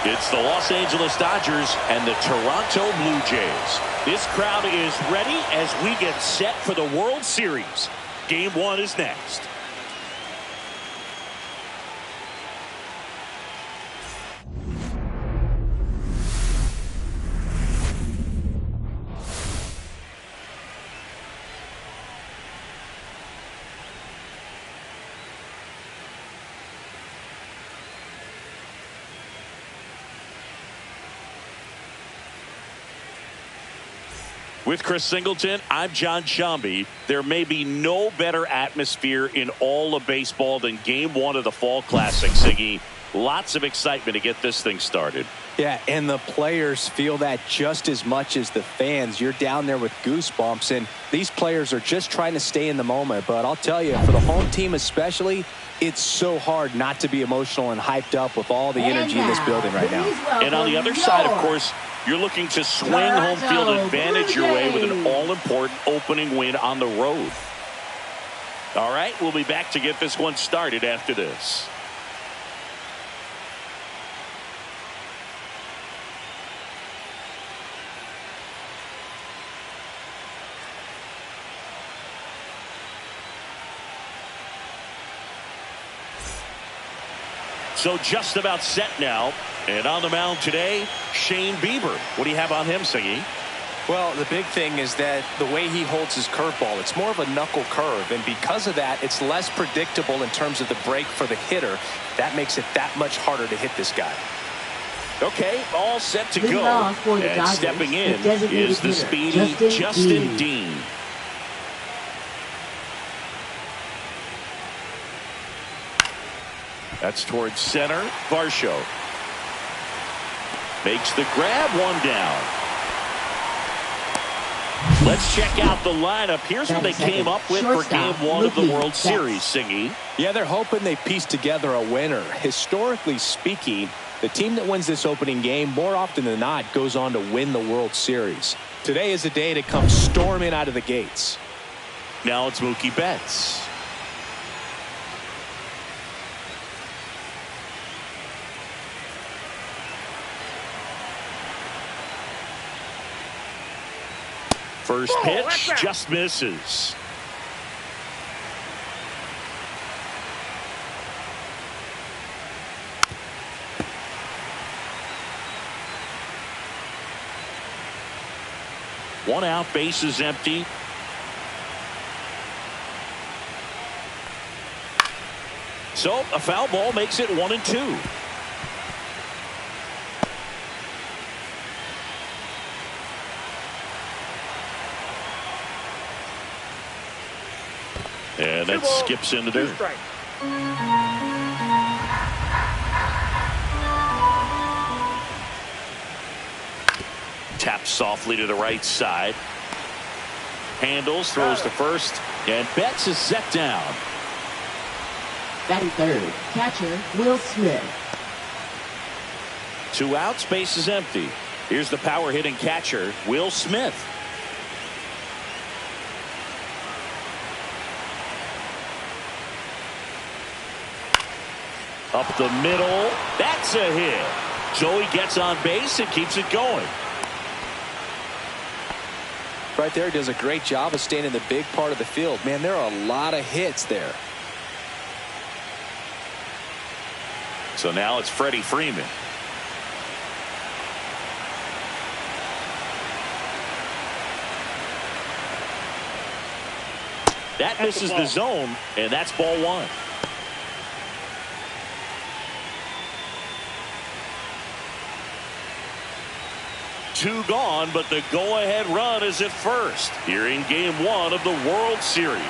It's the Los Angeles Dodgers and the Toronto Blue Jays. This crowd is ready as we get set for the World Series. Game 1 is next. With Chris Singleton, I'm John Shambi. There may be no better atmosphere in all of baseball than Game 1 of the Fall Classic, Siggy. Lots of excitement to get this thing started. Yeah, and the players feel that just as much as the fans. You're down there with goosebumps, and these players are just trying to stay in the moment. But I'll tell you, for the home team especially, it's so hard not to be emotional and hyped up with all the energy in this building right now. And on the other side, of course, you're looking to swing home field advantage your way with an all-important opening win on the road. All right, we'll be back to get this one started after this. So just about set now. And on the mound today, Shane Bieber. What do you have on him, Siggy? Well, the big thing is that the way he holds his curveball, it's more of a knuckle curve. And because of that, it's less predictable in terms of the break for the hitter. That makes it that much harder to hit this guy. Okay, all set to go. And stepping in is the speedy Justin Dean. That's towards center. Varsho makes the grab, one down. Let's check out the lineup. Here's what they came up with for Game 1 of the World Series, Siggy. Yeah, they're hoping they piece together a winner. Historically speaking, the team that wins this opening game more often than not goes on to win the World Series. Today is a day to come storming out of the gates. Now it's Mookie Betts. First pitch just misses. One out, bases empty. So a foul ball makes it 1-2. And that skips into there. Taps softly to the right side. Handles, throws to first, and Betts is set down. Batting third, catcher Will Smith. 2 outs, base is empty. Here's the power hitting catcher, Will Smith. Up the middle. That's a hit. So he gets on base and keeps it going. Right there, he does a great job of staying in the big part of the field. Man, there are a lot of hits there. So now it's Freddie Freeman. That misses the zone, and that's ball 1. Two gone, but the go-ahead run is at first here in Game 1 of the World Series.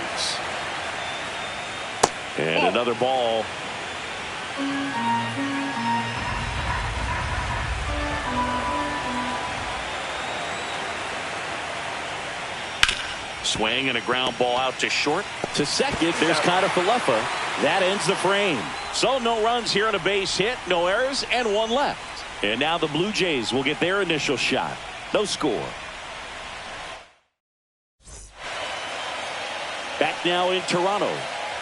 And another ball. Swing and a ground ball out to short. To second, there's Kiner-Falefa. That ends the frame. So no runs here on a base hit, no errors, and 1 left. And now the Blue Jays will get their initial shot. No score. Back now in Toronto.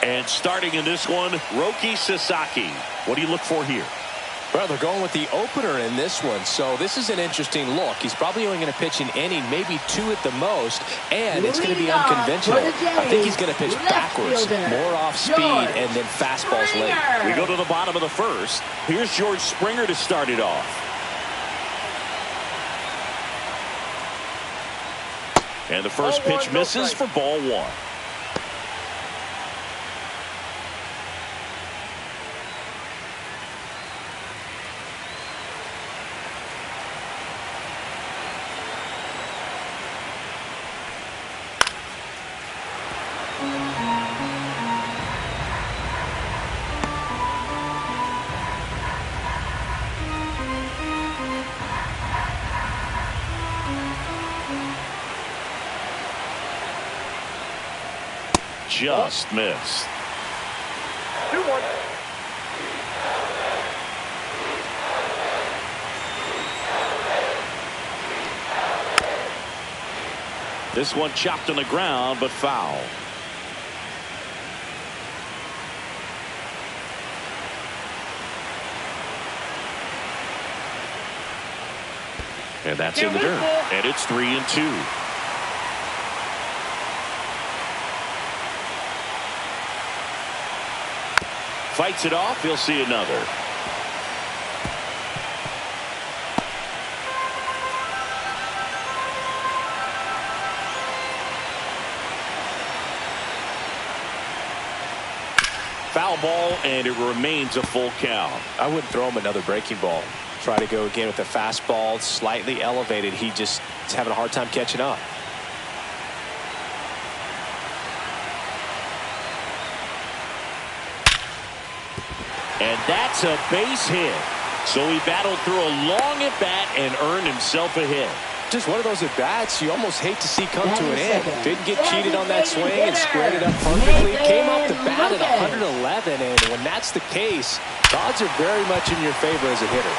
And starting in this one, Roki Sasaki. What do you look for here? Well, they're going with the opener in this one, so this is an interesting look. He's probably only going to pitch an inning, maybe 2 at the most, and it's going to be unconventional. I think he's going to pitch backwards, more off speed, and then fastballs late. We go to the bottom of the first. Here's George Springer to start it off. And the first pitch misses for ball 1. Just missed. 2-1. This one chopped on the ground, but foul. And that's in the dirt. And it's 3-2. Fights it off. He'll see another. Foul ball, and it remains a full count. I wouldn't throw him another breaking ball. Try to go again with the fastball, slightly elevated. He just is having a hard time catching up. And that's a base hit. So he battled through a long at-bat and earned himself a hit. Just one of those at-bats you almost hate to see come to an end. Didn't get cheated on that swing and squared it up perfectly. Came off the bat at 111, and when that's the case, the odds are very much in your favor as a hitter.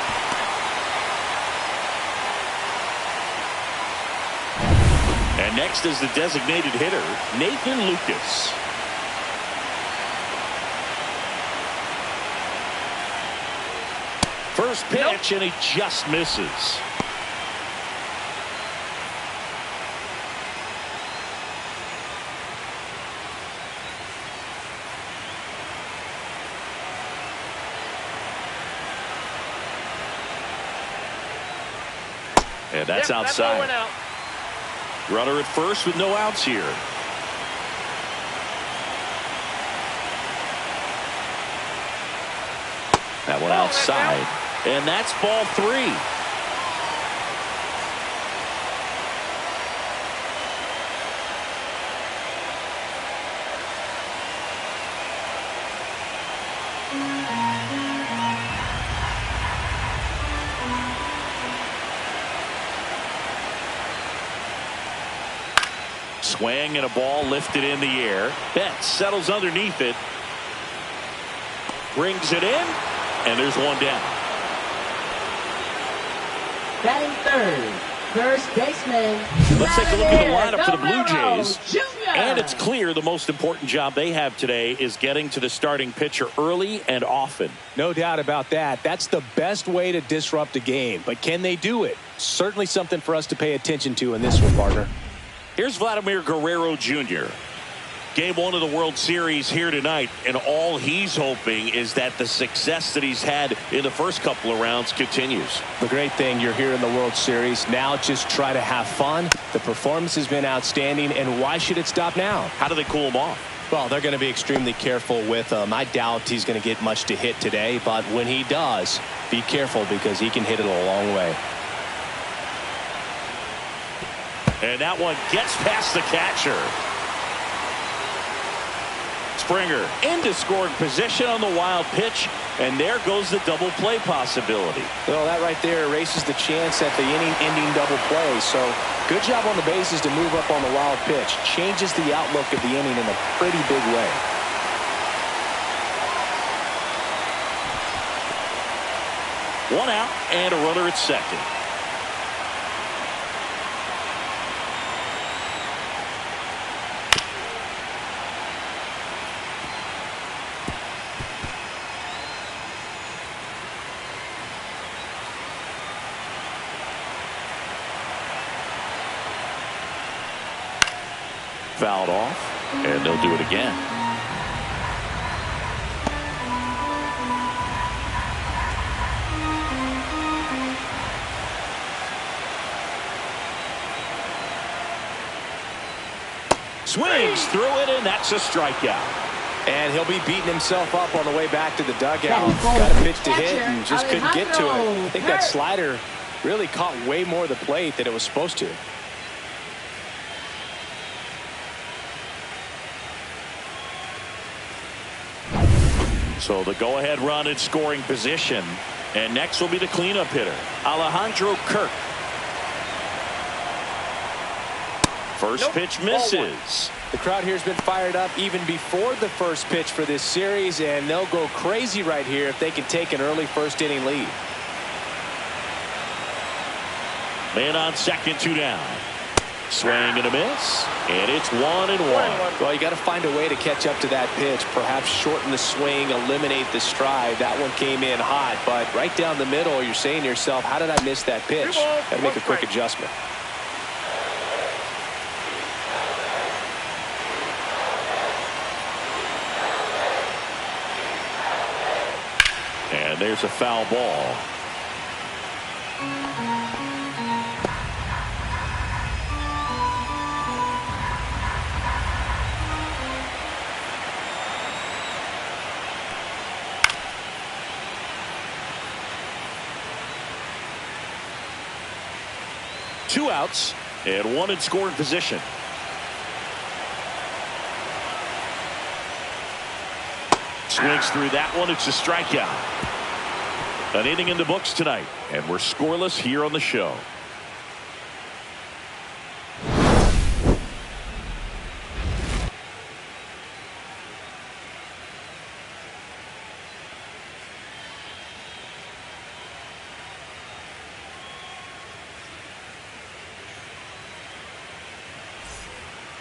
And next is the designated hitter, Nathan Lucas. First pitch, and he just misses. And that's outside. Runner at first with no outs here. That one outside. And that's ball 3. Swing and a ball lifted in the air. Betts settles underneath it. Brings it in. And there's one down. Batting third, first baseman. Let's take a look at the lineup for the Blue Jays. Jr. And it's clear the most important job they have today is getting to the starting pitcher early and often. No doubt about that. That's the best way to disrupt a game. But can they do it? Certainly something for us to pay attention to in this one, partner. Here's Vladimir Guerrero Jr. Game 1 of the World Series here tonight, and all he's hoping is that the success that he's had in the first couple of rounds continues. The great thing, you're here in the World Series. Now just try to have fun. The performance has been outstanding, and why should it stop now? How do they cool him off? Well, they're going to be extremely careful with him. I doubt he's going to get much to hit today, but when he does, be careful because he can hit it a long way. And that one gets past the catcher. Springer into scoring position on the wild pitch, and there goes the double play possibility. Well, that right there erases the chance at the inning-ending double play. So good job on the bases to move up on the wild pitch. Changes the outlook of the inning in a pretty big way. One out and a runner at second. Fouled off, and they'll do it again. Swings through it, and that's a strikeout. And he'll be beating himself up on the way back to the dugout. Got a pitch to hit and just couldn't get to it. I think that slider really caught way more of the plate than it was supposed to. So the go-ahead run in scoring position. And next will be the cleanup hitter, Alejandro Kirk. First pitch misses. The crowd here has been fired up even before the first pitch for this series, and they'll go crazy right here if they can take an early first-inning lead. Man on second, 2 down. Swing and a miss, and it's 1-1. Well, you got to find a way to catch up to that pitch. Perhaps shorten the swing, eliminate the stride. That one came in hot, but right down the middle, you're saying to yourself, how did I miss that pitch? Got to make a quick adjustment. And there's a foul ball. Two outs and one in scoring position. Swings through that one. It's a strikeout. An inning in the books tonight, and we're scoreless here on the show.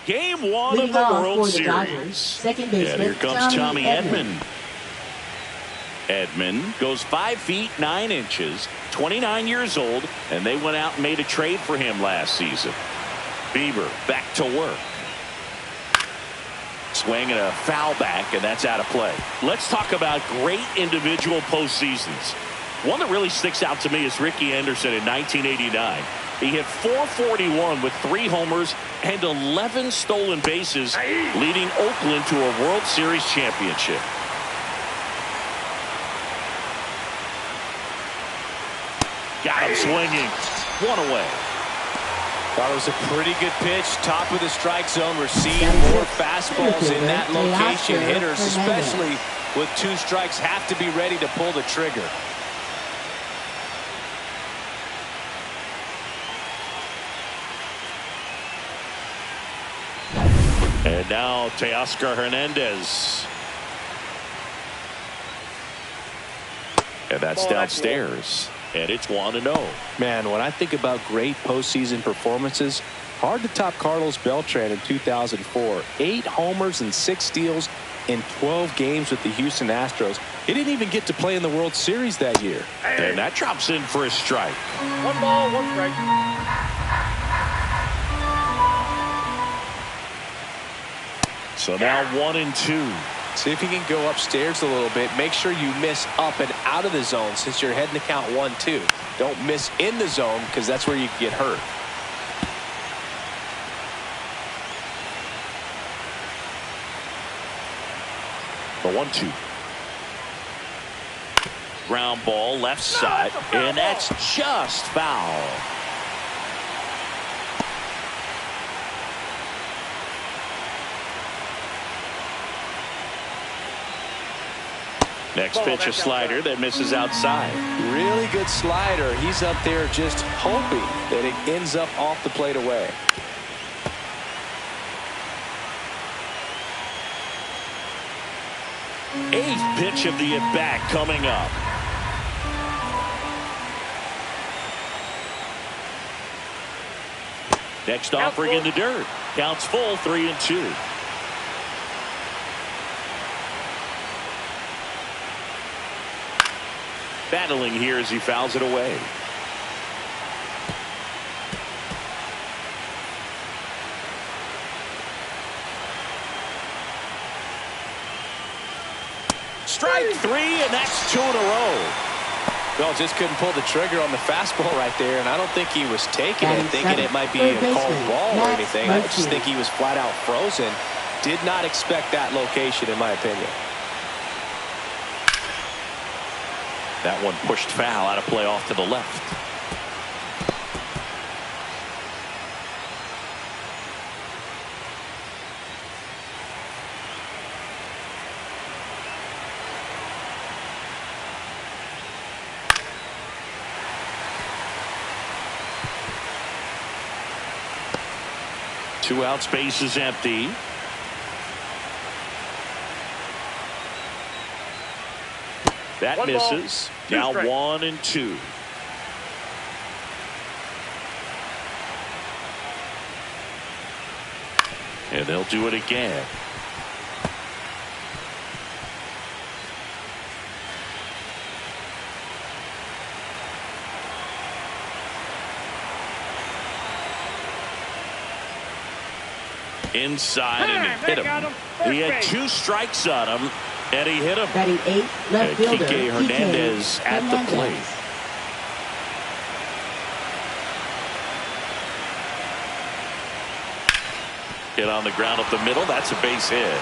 Game one of the World Series. And here comes Tommy Edman. Edman goes 5 feet 9 inches, 29 years old, and they went out and made a trade for him last season. Bieber back to work. Swing and a foul back, and that's out of play. Let's talk about great individual postseasons. One that really sticks out to me is Ricky Anderson in 1989. He hit .441 with 3 homers and 11 stolen bases, leading Oakland to a World Series championship. Got him swinging. One away. Thought it was a pretty good pitch. Top of the strike zone. We're seeing more fastballs in that location. Hitters, especially with 2 strikes, have to be ready to pull the trigger. And now Teoscar Hernandez. And that's downstairs. And it's 1-0. Man, when I think about great postseason performances, hard to top Carlos Beltran in 2004. 8 homers and 6 steals in 12 games with the Houston Astros. He didn't even get to play in the World Series that year. And that drops in for a strike. 1 ball, 1 strike. So now 1-2. See if you can go upstairs a little bit. Make sure you miss up and out of the zone since you're heading to count 1-2. Don't miss in the zone because that's where you can get hurt. The 1-2. Ground ball left side, and that's just foul. Next pitch, a slider that misses outside. Really good slider. He's up there just hoping that it ends up off the plate away. Eighth pitch of the at-bat coming up. Next offering in the dirt. Counts full, 3-2. Battling here as he fouls it away. Strike three, and that's 2 in a row. Well, just couldn't pull the trigger on the fastball right there, and I don't think he was taking it, thinking it might be a called ball or anything. I just think he was flat out frozen. Did not expect that location, in my opinion. That one pushed foul, out of play off to the left. Two out, space is empty. That One misses. ball, Now strikes. 1 and 2. And they'll do it again. Inside and hit him. He had 2 strikes on him, and he hit him. Batting 8, left fielder. Kike Hernandez at the plate. Hit on the ground up the middle. That's a base hit.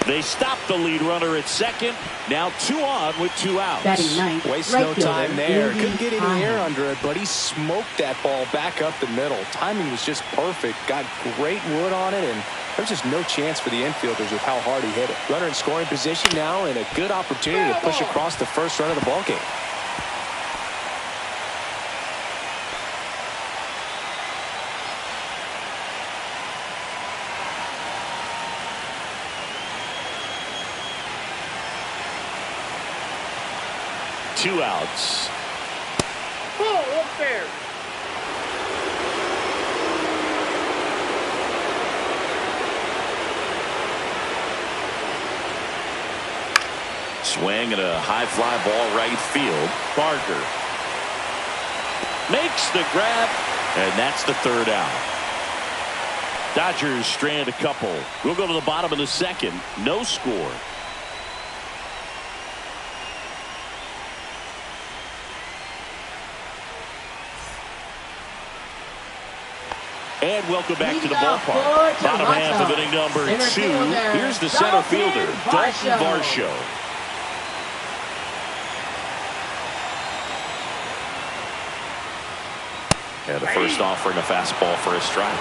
They stop the lead runner at second. Now 2 on with 2 outs. Batting 9, Waste right no fielder, time there. Andy Couldn't get any Hahn. air under it, but he smoked that ball back up the middle. Timing was just perfect. Got great wood on it, and there's just no chance for the infielders with how hard he hit it. Runner in scoring position now, and a good opportunity to push across the first run of the ballgame. Two outs. Ball up there. Swing and a high fly ball right field. Barker makes the grab, and that's the 3rd out. Dodgers strand a couple. We'll go to the bottom of the 2nd. No score. And welcome back to the ballpark. Bottom half of inning number 2. Here's the center fielder, Dalton Varsho. And the first offering a fastball for a strike.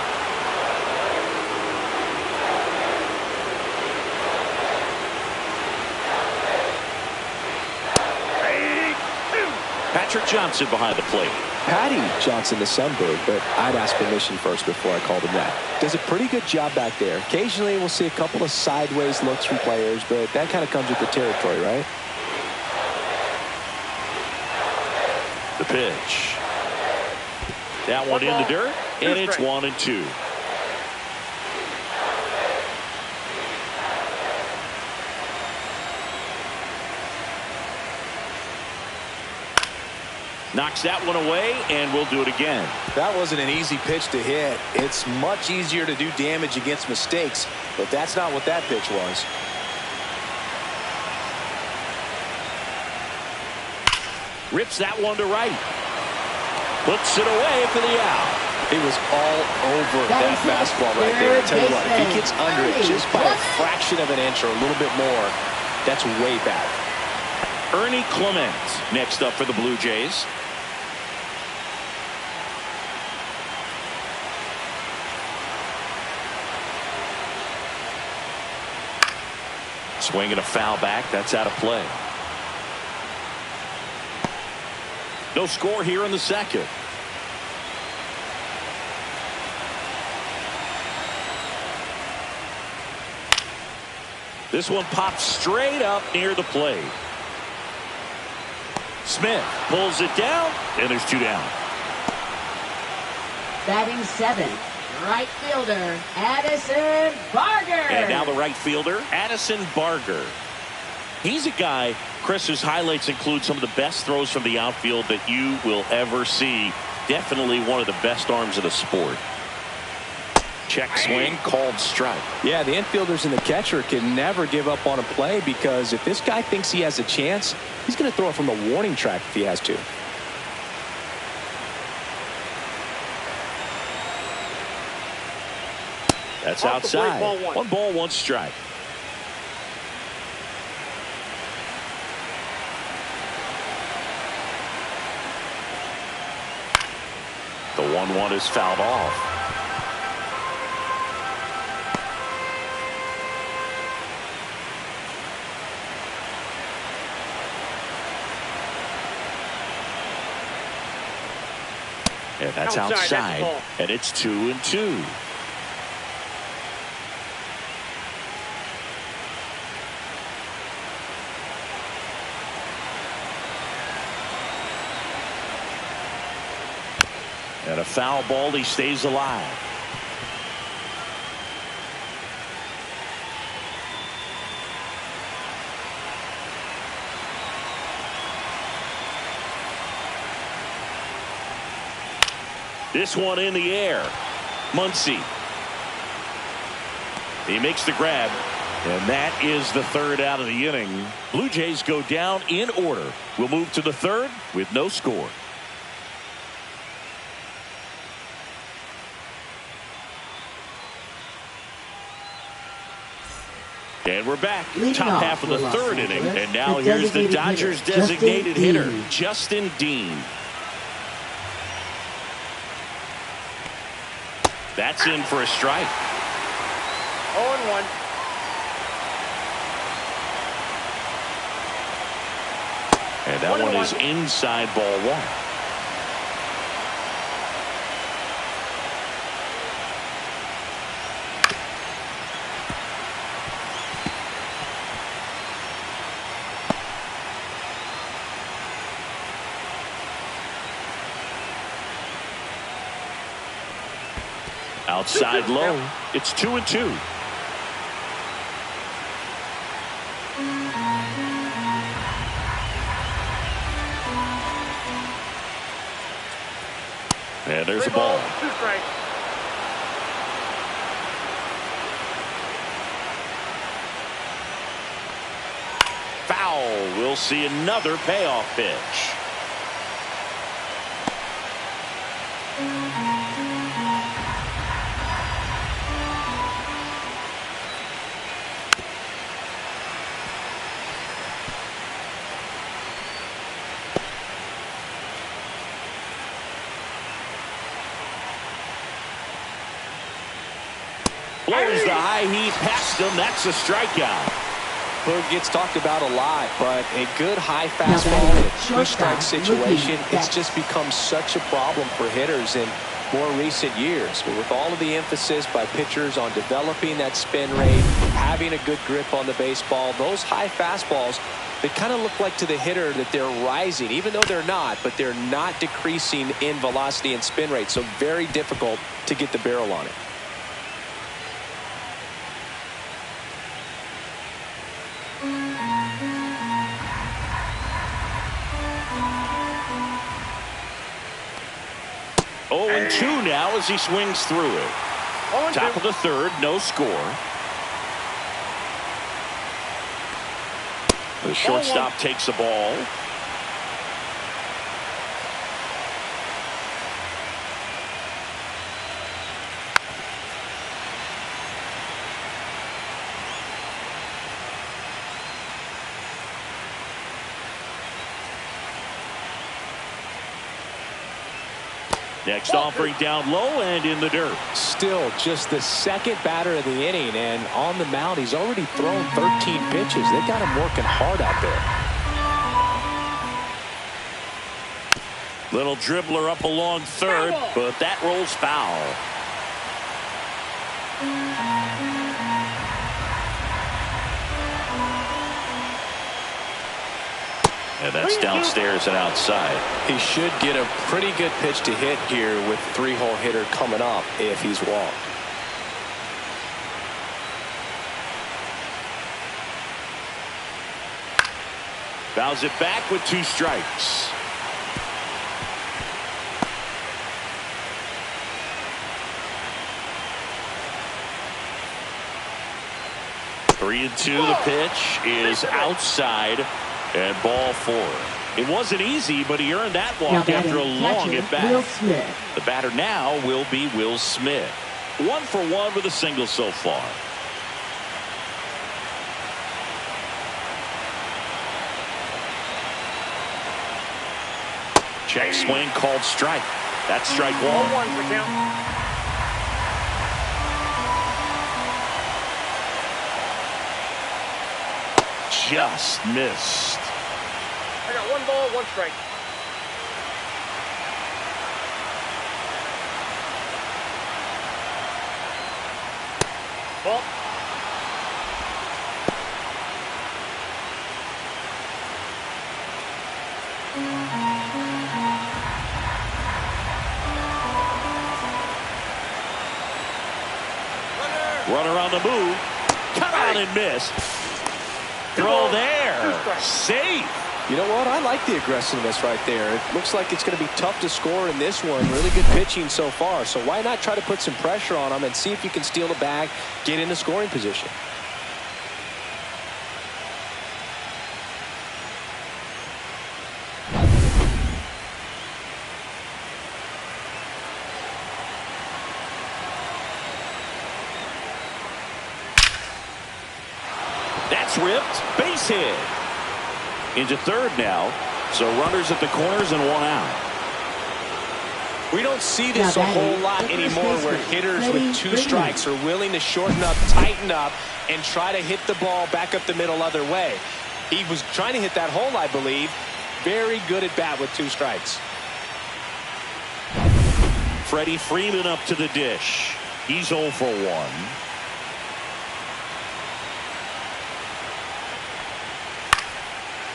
Patrick Johnson behind the plate. Patty Johnson, the Sunbird, but I'd ask permission first before I called him that. Does a pretty good job back there. Occasionally we'll see a couple of sideways looks from players, but that kind of comes with the territory, right? The pitch. That one in the dirt, and it's 1 and 2. Knocks that one away, and we'll do it again. That wasn't an easy pitch to hit. It's much easier to do damage against mistakes, but that's not what that pitch was. Rips that one to right. Puts it away for the out. He was all over that fastball right there. I tell you what, if he gets under it just by a fraction of an inch or a little bit more, that's way back. Ernie Clement next up for the Blue Jays. Swinging a foul back. That's out of play. No score here in the 2nd. This one pops straight up near the plate. Smith pulls it down, and there's 2 down. Batting 7, right fielder, Addison Barger. And now the right fielder, Addison Barger. He's a guy, Chris, whose highlights include some of the best throws from the outfield that you will ever see. Definitely one of the best arms of the sport. Check swing, called strike. Yeah, the infielders and the catcher can never give up on a play, because if this guy thinks he has a chance, he's going to throw it from the warning track if he has to. That's outside. Ball 1 ball, 1 strike. The 1-1 is fouled off. And that's outside. And it's 2-2. And a foul ball, he stays alive. This one in the air. Muncy. He makes the grab. And that is the 3rd out of the inning. Blue Jays go down in order. We'll move to the 3rd with no score. And we're back. Top half of the 3rd inning. And now here's the Dodgers designated hitter, Justin Dean. That's in for a strike. 0-1. And that one is inside ball 1. Outside low. It's 2-2. And there's a ball. 2 strikes. Foul. We'll see another payoff pitch. Blows the high heat past him. That's a strikeout. Well, it gets talked about a lot, but a good high fastball in a two-strike situation, it's just become such a problem for hitters in more recent years. But with all of the emphasis by pitchers on developing that spin rate, having a good grip on the baseball, those high fastballs, they kind of look like to the hitter that they're rising, even though they're not, but they're not decreasing in velocity and spin rate. So very difficult to get the barrel on it. Oh, and 2 now as he swings through it. Top of the 3rd, no score. The shortstop takes the ball. Next offering down low and in the dirt. Still just the 2nd batter of the inning, and on the mound he's already thrown 13 pitches. They got him working hard out there. Little dribbler up along 3rd, but that rolls foul. And that's downstairs and outside. He should get a pretty good pitch to hit here with 3-hole hitter coming up if he's walked. Fouls it back with 2 strikes. 3-2. The pitch is outside and ball 4. It wasn't easy, but he earned that walk after a long at bat. Will Smith. The batter now will be Will Smith. 1 for 1 with a single so far. Check swing called strike. That's strike 1. 0-1 for count. Just missed. I got 1 ball, 1 strike. Ball. Runner on the move. Cut out and missed. Throw there. Safe. You know what? I like the aggressiveness right there. It looks like it's going to be tough to score in this one. Really good pitching so far. So why not try to put some pressure on them and see if you can steal the bag, get into scoring position. That's ripped. Base hit. Into third now. So runners at the corners and 1 out. We don't see this a whole lot anymore where hitters with 2 strikes are willing to shorten up, tighten up, and try to hit the ball back up the middle other way. He was trying to hit that hole, I believe. Very good at bat with 2 strikes. Freddie Freeman up to the dish. He's 0 for 1.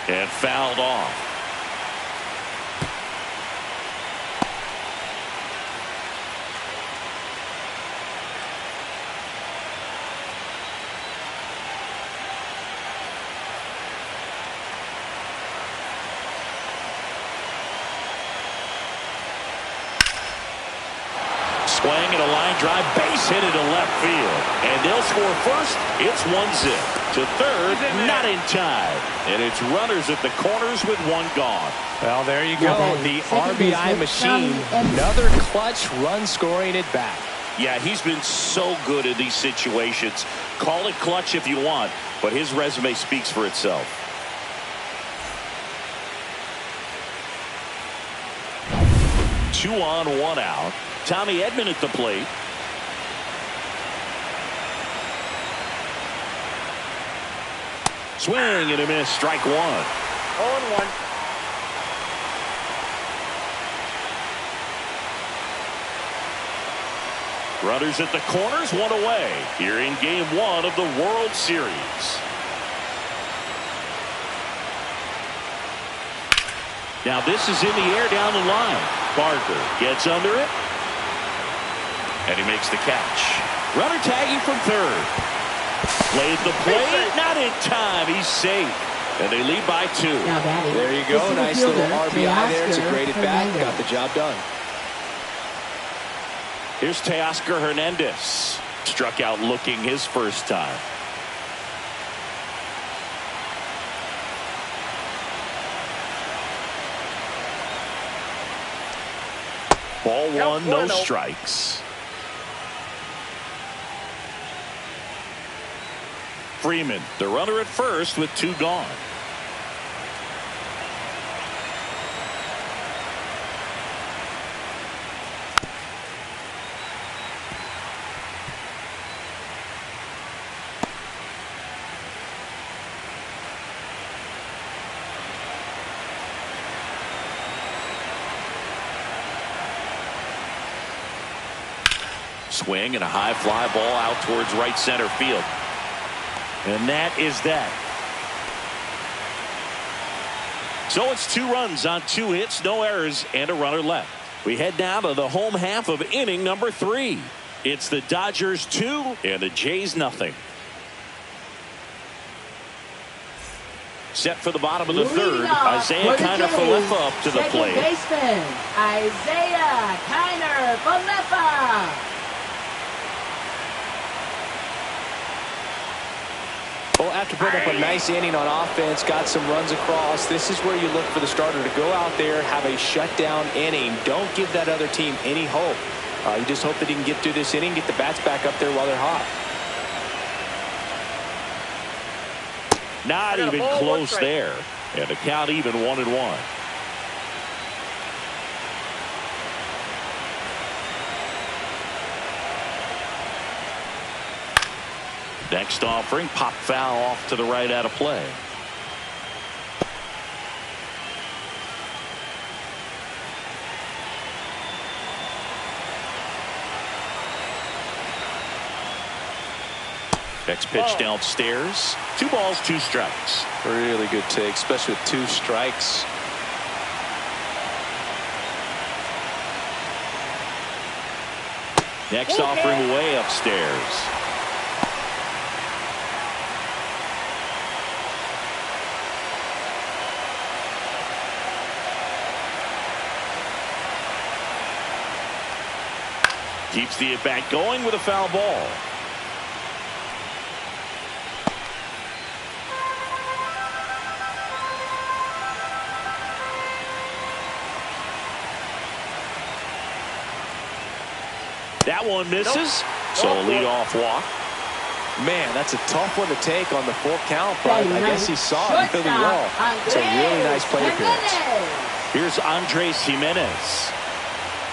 And fouled off. Swing and a line drive, base hit into left field. And they'll score first. It's 1-0. To third, not in time. And it's runners at the corners with 1 gone. Well, there you go. The RBI machine. Another clutch run scoring at bat. Yeah, he's been so good in these situations. Call it clutch if you want, but his resume speaks for itself. Two on, 1 out. Tommy Edman at the plate. Swing and a miss. Strike 1. 0-1. Runners at the corners, 1 away. Here in game 1 of the World Series. Now this is in the air down the line. Barker gets under it. And he makes the catch. Runner tagging from third. Played the play, not in time. He's safe. And they lead by 2. There you go. Nice little RBI there. It's a great at bat. Got the job done. Here's Teoscar Hernandez. Struck out looking his first time. Ball 1, no strikes. Freeman, the runner at first with 2 gone. Swing and a high fly ball out towards right center field. And that is that. So it's 2 runs on 2 hits, no errors, and a runner left. We head now to the home half of inning number 3. It's the Dodgers 2 and the Jays nothing. Set for the bottom of the third. Isaiah Kiner-Falefa up to the plate. Second baseman, Isaiah Kiner-Falefa. Well, after putting up a nice inning on offense, got some runs across, this is where you look for the starter to go out there, have a shutdown inning. Don't give that other team any hope. You just hope that he can get through this inning, get the bats back up there while they're hot. Not even close there. And the count even 1-1. Next offering, pop foul off to the right out of play. Next pitch downstairs. 2 balls, 2 strikes. Really good take, especially with 2 strikes. Next offering way upstairs. Keeps the at-bat going with a foul ball. That one misses. So a leadoff walk. Man, that's a tough one to take on the full count, but I guess he saw it really well. It's a really nice plate appearance. Here's Andres Jimenez.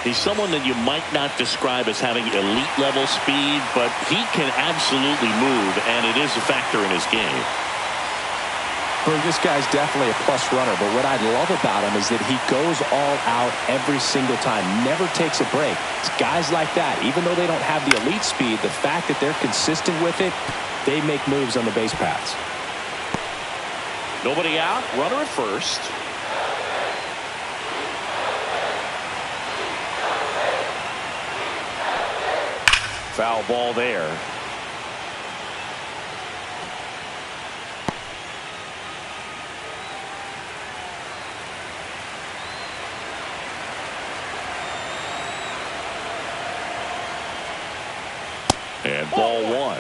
He's someone that you might not describe as having elite level speed, but he can absolutely move, and it is a factor in his game. Well, this guy's definitely a plus runner, but what I love about him is that he goes all out every single time, never takes a break. It's guys like that, even though they don't have the elite speed, the fact that they're consistent with it, they make moves on the base paths. Nobody out, runner at first. Foul ball there. And ball 1.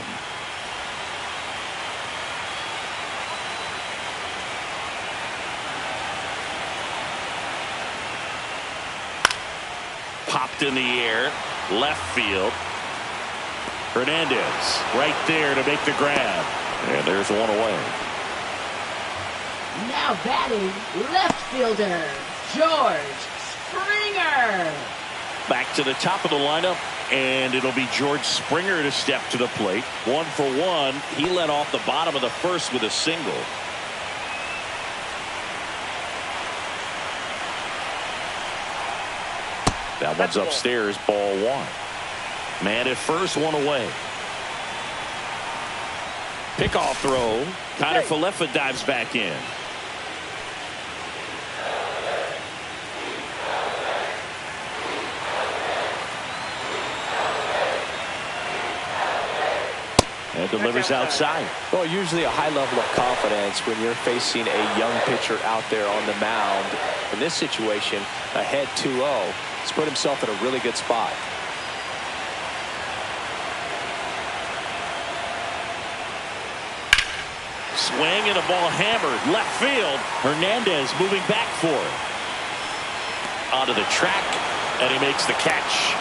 Popped in the air, left field. Hernandez right there to make the grab. And there's one away. Now batting, left fielder, George Springer. Back to the top of the lineup, and it'll be George Springer to step to the plate. 1 for 1. He led off the bottom of the first with a single. That one's upstairs, ball 1. Man at first, 1 away. Pickoff throw. Connor Falefa dives back in. And delivers outside. Well, usually a high level of confidence when you're facing a young pitcher out there on the mound. In this situation, ahead 2-0. He's put himself in a really good spot. Swing and a ball hammered left field. Hernandez moving back for it. Onto the track, and he makes the catch.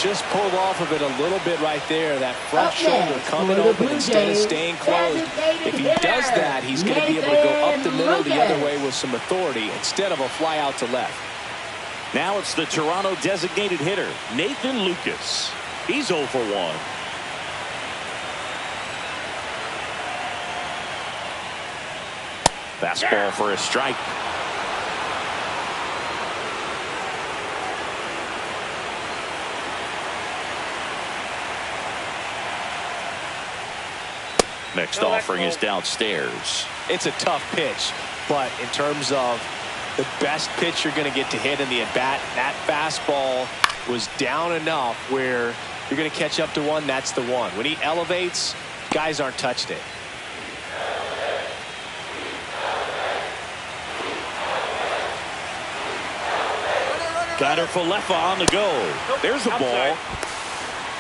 Just pulled off of it a little bit right there. That front shoulder coming open instead of staying closed. If he does that, he's going to be able to go up the middle the other way with some authority instead of a fly out to left. Now it's the Toronto designated hitter, Nathan Lucas. He's 0 for 1. Fastball for a strike. Next offering is downstairs. It's a tough pitch, but in terms of the best pitch you're going to get to hit in the at-bat, that fastball was down enough where you're going to catch up to one. That's the one. When he elevates, guys aren't touched it. Connor Falefa on the go. There's a ball.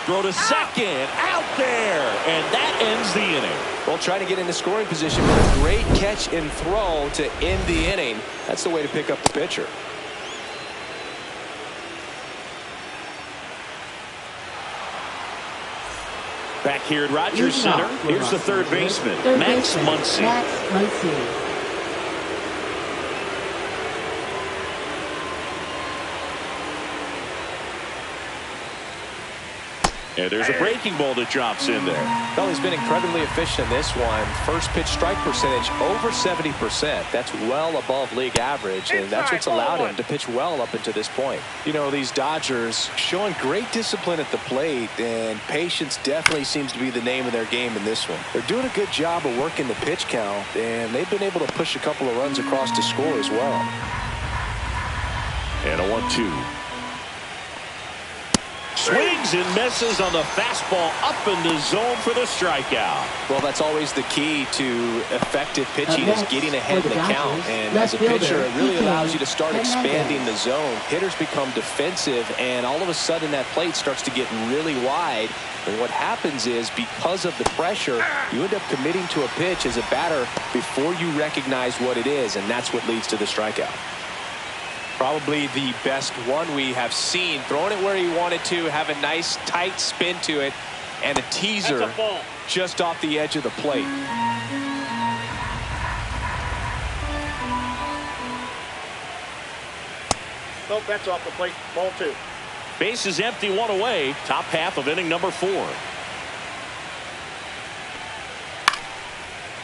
Throw to second. Out there, and that ends the inning. Well, trying to get into scoring position, but a great catch and throw to end the inning. That's the way to pick up the pitcher. Back here at Rogers Center, here's the third baseman, Max Muncy. And there's a breaking ball that drops in there. Well, he's been incredibly efficient in this one. First pitch strike percentage over 70%. That's well above league average, and that's what's allowed him to pitch well up until this point. You know, these Dodgers showing great discipline at the plate, and patience definitely seems to be the name of their game in this one. They're doing a good job of working the pitch count, and they've been able to push a couple of runs across to score as well. And a 1-2. Swings and misses on the fastball up in the zone for the strikeout. Well, that's always the key to effective pitching is getting ahead in the count. And as a pitcher, it really allows you to start expanding the zone. Hitters become defensive, and all of a sudden that plate starts to get really wide. And what happens is, because of the pressure, you end up committing to a pitch as a batter before you recognize what it is, and that's what leads to the strikeout. Probably the best one we have seen. Throwing it where he wanted to, have a nice tight spin to it, and a teaser just off the edge of the plate. Nope, that's off the plate. Ball 2. Base is empty, one away. Top half of inning number 4.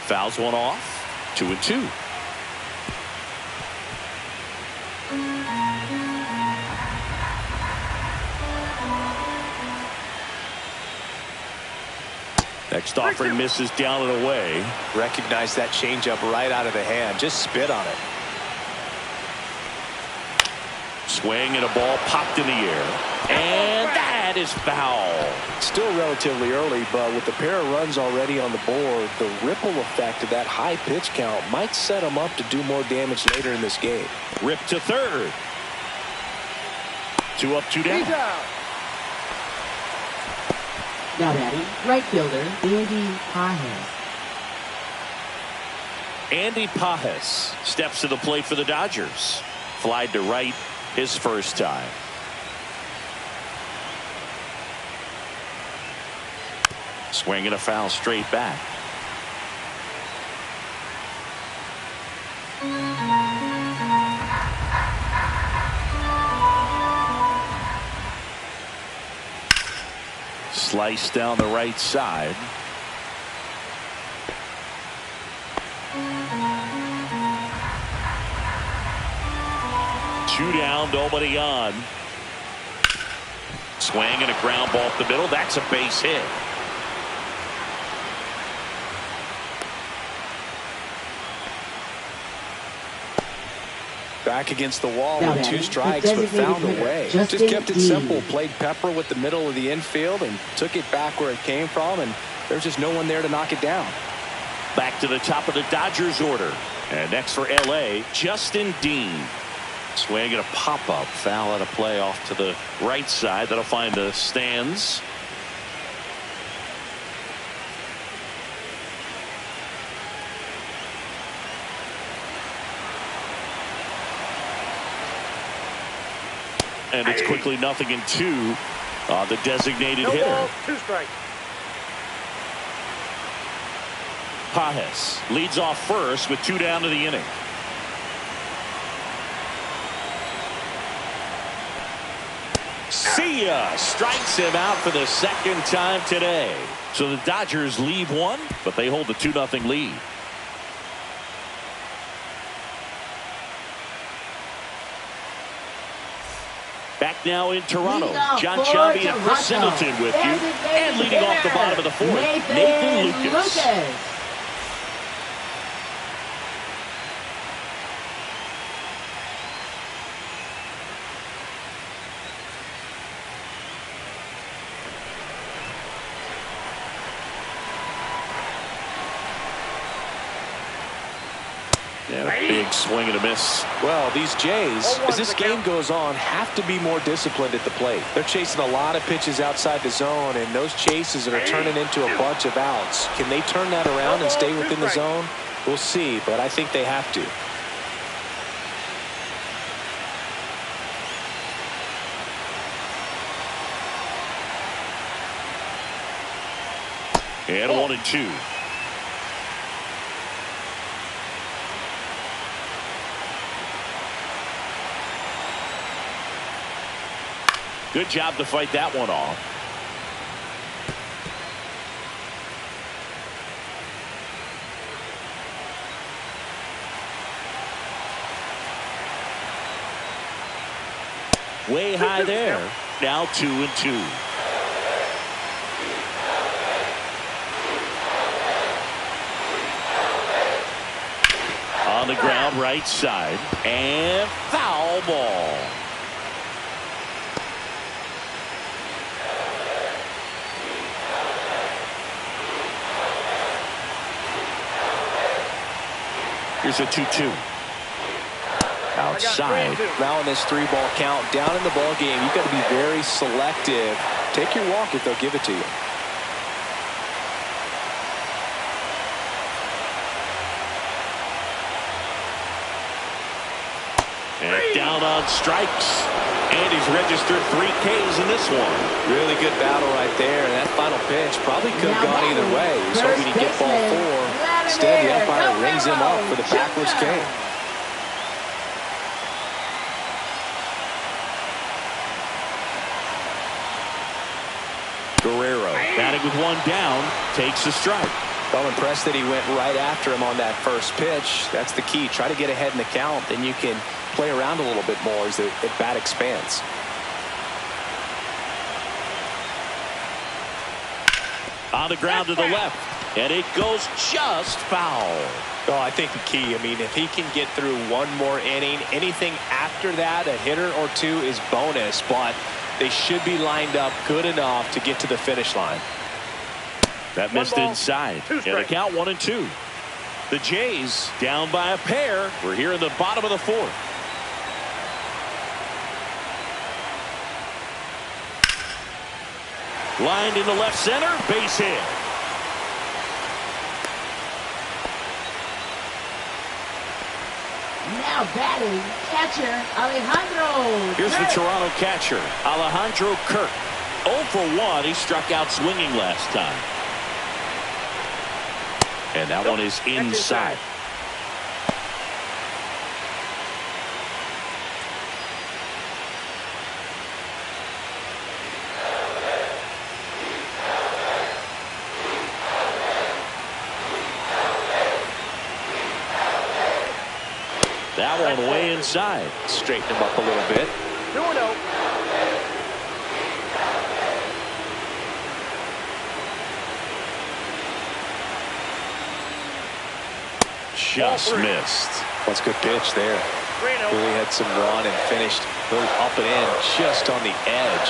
Fouls one off. 2-2. Next offering misses down and away. Recognize that changeup right out of the hand. Just spit on it. Swing and a ball popped in the air. And that is foul. Still relatively early, but with the pair of runs already on the board, the ripple effect of that high pitch count might set them up to do more damage later in this game. Rip to third. 2 up, 2 down. Now batting, right fielder, Andy Pajes. Andy Pajes steps to the plate for the Dodgers. Flied to right his first time. Swing and a foul straight back. Slice down the right side. Two down, nobody on. Swing and a ground ball up the middle. That's a base hit. Back against the wall with 2 strikes, but found a way. Just kept it simple. Played pepper with the middle of the infield and took it back where it came from, and there's just no one there to knock it down. Back to the top of the Dodgers order. And next for L.A., Justin Dean. Swing and a pop-up. Foul out of play off to the right side. That'll find the stands. And it's quickly 0-2 on the designated hitter. Ball, 2 strikes. Pajes leads off first with 2 down to the inning. See ya! Strikes him out for the second time today. So the Dodgers leave one, but they hold the 2-0 lead. Back now in Toronto, John Shelby and Chris Singleton with you. And leading off the bottom of the 4th, Nathan Lucas. Yeah, big swing and a miss. Well, these Jays, 0-1 as this the game count. goes on, have to be more disciplined at the plate. They're chasing a lot of pitches outside the zone, and those chases are turning into a bunch of outs. Can they turn that around and stay within the zone? We'll see, but I think they have to. And 1-2. Good job to fight that one off. Way high there. Now 2-2. On the ground, right side, and foul ball. Here's a 2-2. Outside. Now in this 3-ball count, down in the ball game, you've got to be very selective. Take your walk if they'll give it to you. And down on strikes. And he's registered 3 Ks in this one. Really good battle right there. And that final pitch probably could have gone either way. He was hoping he'd get ball 4. Instead, the umpire rings him up for the backwards K. Guerrero batting with 1 down, takes the strike. I'm impressed that he went right after him on that first pitch. That's the key. Try to get ahead in the count, then you can play around a little bit more as the bat expands. On the ground to the left, and it goes just foul. Oh, I think the key, I mean, if he can get through one more inning, anything after that, a hitter or 2 is bonus, but they should be lined up good enough to get to the finish line. That missed inside. And a count 1-2. The Jays down by a pair. We're here in the bottom of the 4th. Lined into left center, base hit. Now batting, catcher Alejandro. Here's the Toronto catcher, Alejandro Kirk. 0 for 1. He struck out swinging last time. And that one is inside. That one way inside. Straighten him up a little bit. 2-0. Just missed. That's a good pitch there. 3-0. Really had some run and finished a little up and in just on the edge.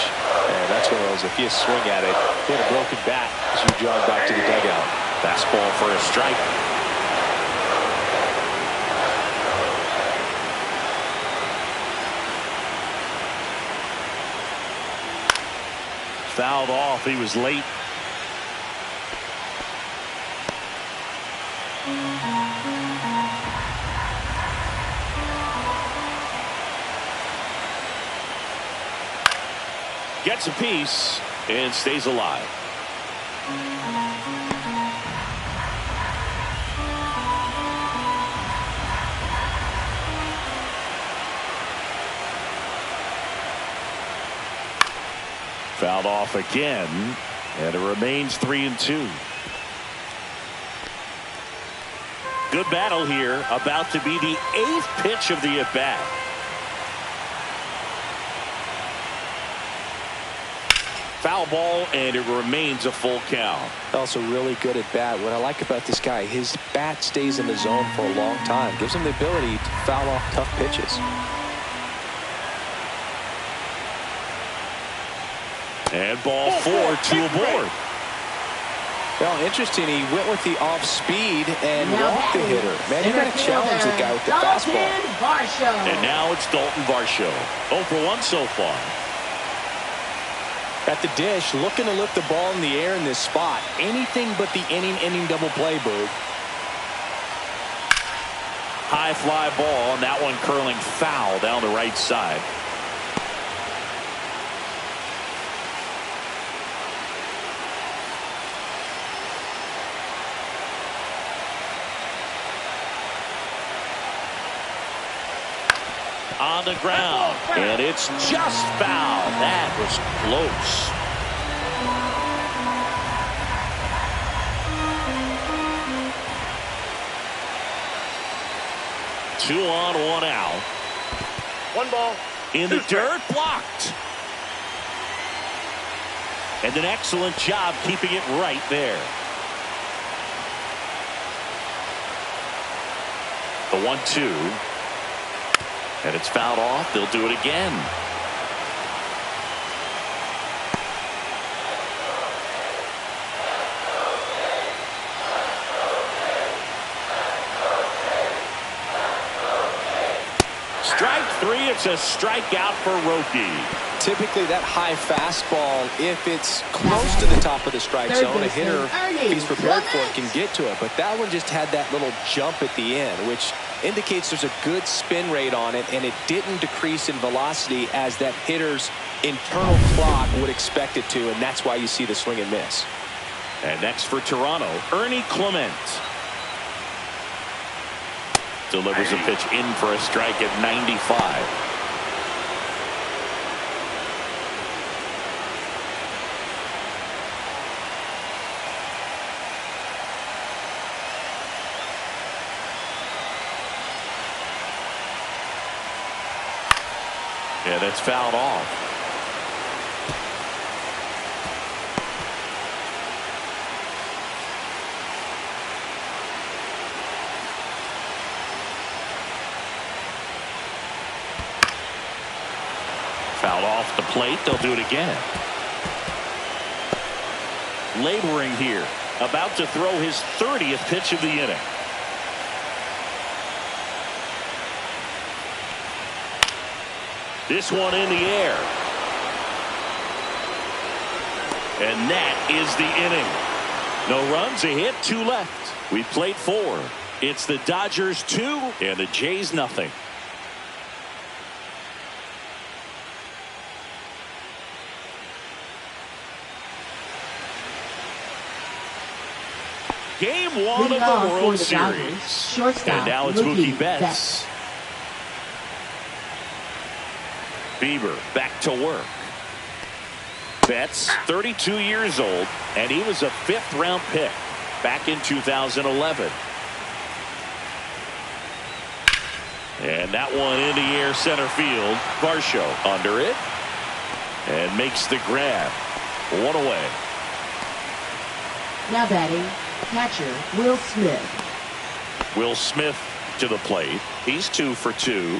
And that's one of those, if you swing at it, hit a broken bat as you jog back to the dugout. Fastball for a strike. Fouled off. He was late. Gets a piece and stays alive. Fouled off again, and it remains 3-2. Good battle here, about to be the 8th pitch of the at-bat. Foul ball, and it remains a full count. Also really good at bat. What I like about this guy, his bat stays in the zone for a long time. Gives him the ability to foul off tough pitches. And ball 4, 2 aboard. Well, interesting. He went with the off speed and walked the hitter. Man, you got to challenge the guy with the fastball. And now it's Dalton Varsho. 0 for 1 so far. At the dish, looking to lift the ball in the air in this spot. Anything but the inning double play, Boog. High fly ball, and that one curling foul down the right side. On the ground, and it's just foul. That was close. Two on, one out. One ball. In the dirt, blocked. And an excellent job keeping it right there. The 1-2. And it's fouled off. They'll do it again. Strike 3. It's a strikeout for Roki. Typically, that high fastball, if it's close to the top of the strike zone, a hitter, if he's prepared for it, can get to it. But that one just had that little jump at the end, which indicates there's a good spin rate on it, and it didn't decrease in velocity as that hitter's internal clock would expect it to, and that's why you see the swing and miss. And next for Toronto, Ernie Clement. Delivers a pitch in for a strike at 95. Yeah, that's fouled off. Fouled off the plate. They'll do it again. Laboring here. About to throw his 30th pitch of the inning. This one in the air. And that is the inning. No runs, a hit, 2 left. We've played 4. It's the Dodgers 2 and the Jays nothing. Game 1 of the World Series. And now it's Mookie Betts. Bieber back to work. Betts, 32 years old, and he was a 5th-round pick back in 2011. And that one in the air, center field. Varsho under it and makes the grab. 1 away. Now batting, catcher Will Smith. Will Smith to the plate. He's 2 for 2.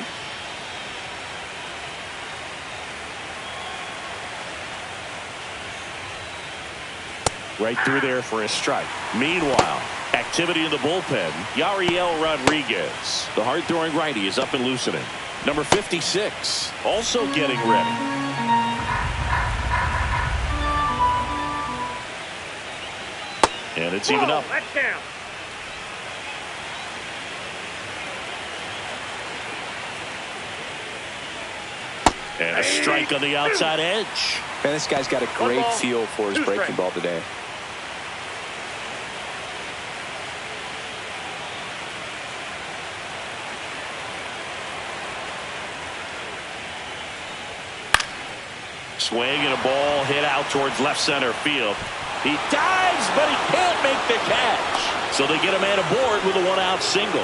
Right through there for a strike. Meanwhile, activity in the bullpen. Yariel Rodriguez, the hard-throwing righty, is up and loosening. Number 56, also getting ready. And it's even up. That's down. And a strike on the outside edge. Man, this guy's got a great feel for his breaking ball today. Swing and a ball hit out towards left center field. He dives, but he can't make the catch. So they get a man aboard with a 1-out single.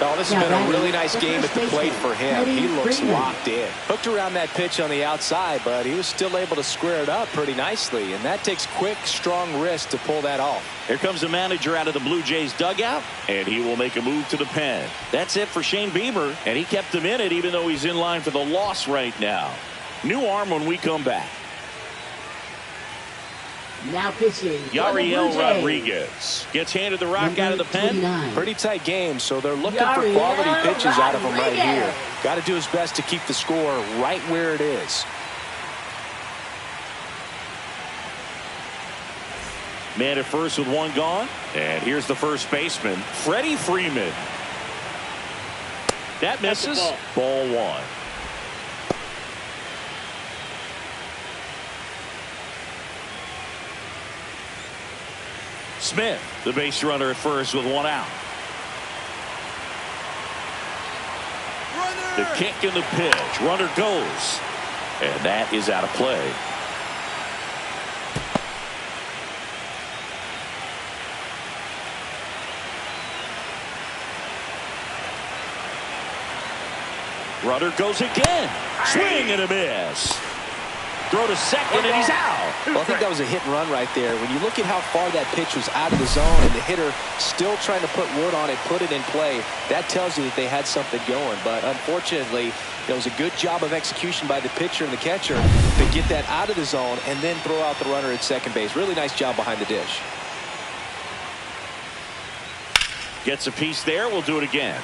Oh, this has been a really nice game at the plate for him. He looks locked in. Hooked around that pitch on the outside, but he was still able to square it up pretty nicely. And that takes quick, strong wrist to pull that off. Here comes the manager out of the Blue Jays dugout, and he will make a move to the pen. That's it for Shane Bieber, and he kept him in it even though he's in line for the loss right now. New arm when we come back. Now pitching. Yariel Rodriguez gets handed the rock out of the pen. Pretty tight game, so they're looking for quality pitches out of him right here. Got to do his best to keep the score right where it is. Man at first with one gone. And here's the first baseman, Freddie Freeman. That misses. Ball one. Smith, the base runner at first with one out. The kick and the pitch. Runner goes. And that is out of play. Runner goes again. Swing and a miss. Throw to second and he's out. Well, I think that was a hit and run right there. When you look at how far that pitch was out of the zone and the hitter still trying to put wood on it, put it in play, that tells you that they had something going. But unfortunately, it was a good job of execution by the pitcher and the catcher to get that out of the zone and then throw out the runner at second base. Really nice job behind the dish. Gets a piece there. We'll do it again.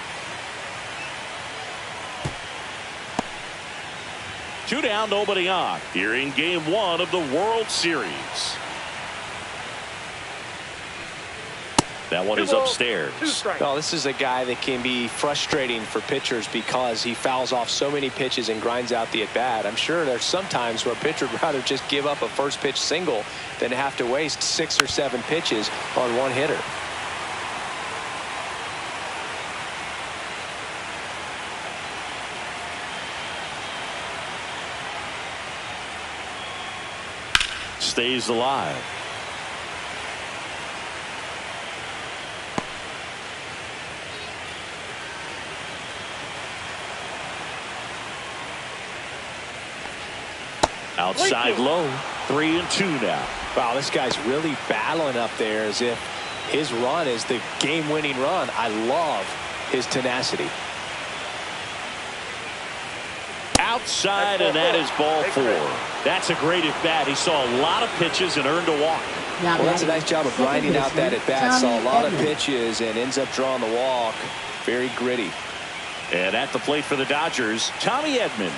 2 down, nobody on. Here in game 1 of the World Series. That one is upstairs. Well, this is a guy that can be frustrating for pitchers because he fouls off so many pitches and grinds out the at-bat. I'm sure there's some times where a pitcher would rather just give up a first pitch single than have to waste 6 or 7 pitches on one hitter. Stays alive. Outside low. 3-2 now. Wow, this guy's really battling up there as if his run is the game-winning run. I love his tenacity. Outside, and that is ball 4. That's a great at-bat. He saw a lot of pitches and earned a walk. Well, that's a nice job of grinding out that at-bat. Saw a lot of pitches and ends up drawing the walk. Very gritty. And at the plate for the Dodgers, Tommy Edman.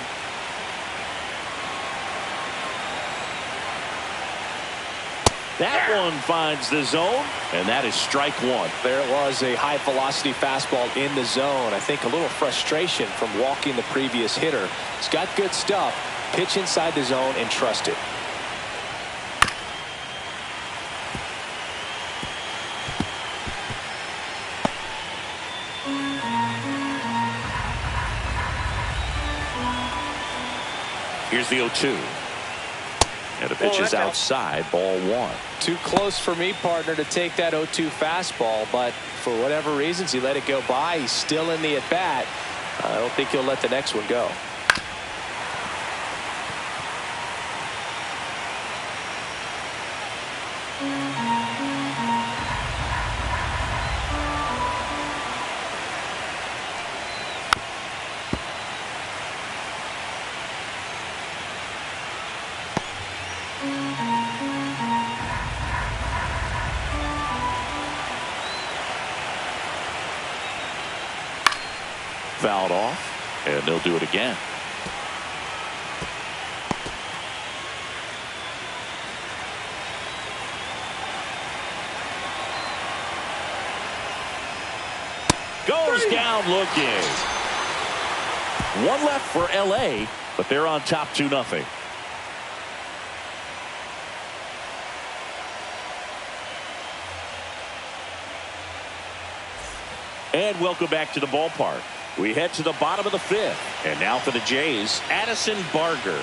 That one finds the zone, and that is strike 1. There it was, a high-velocity fastball in the zone. I think a little frustration from walking the previous hitter. He's got good stuff. Pitch inside the zone and trust it. Here's the 0-2. And the pitch is outside, ball 1. Too close for me, partner, to take that 0-2 fastball, but for whatever reasons, he let it go by. He's still in the at-bat. I don't think he'll let the next one go. Fouled off, and they'll do it again. Goes down looking. One left for LA, but they're on top 2-0. And welcome back to the ballpark. We head to the bottom of the 5th. And now for the Jays, Addison Barger.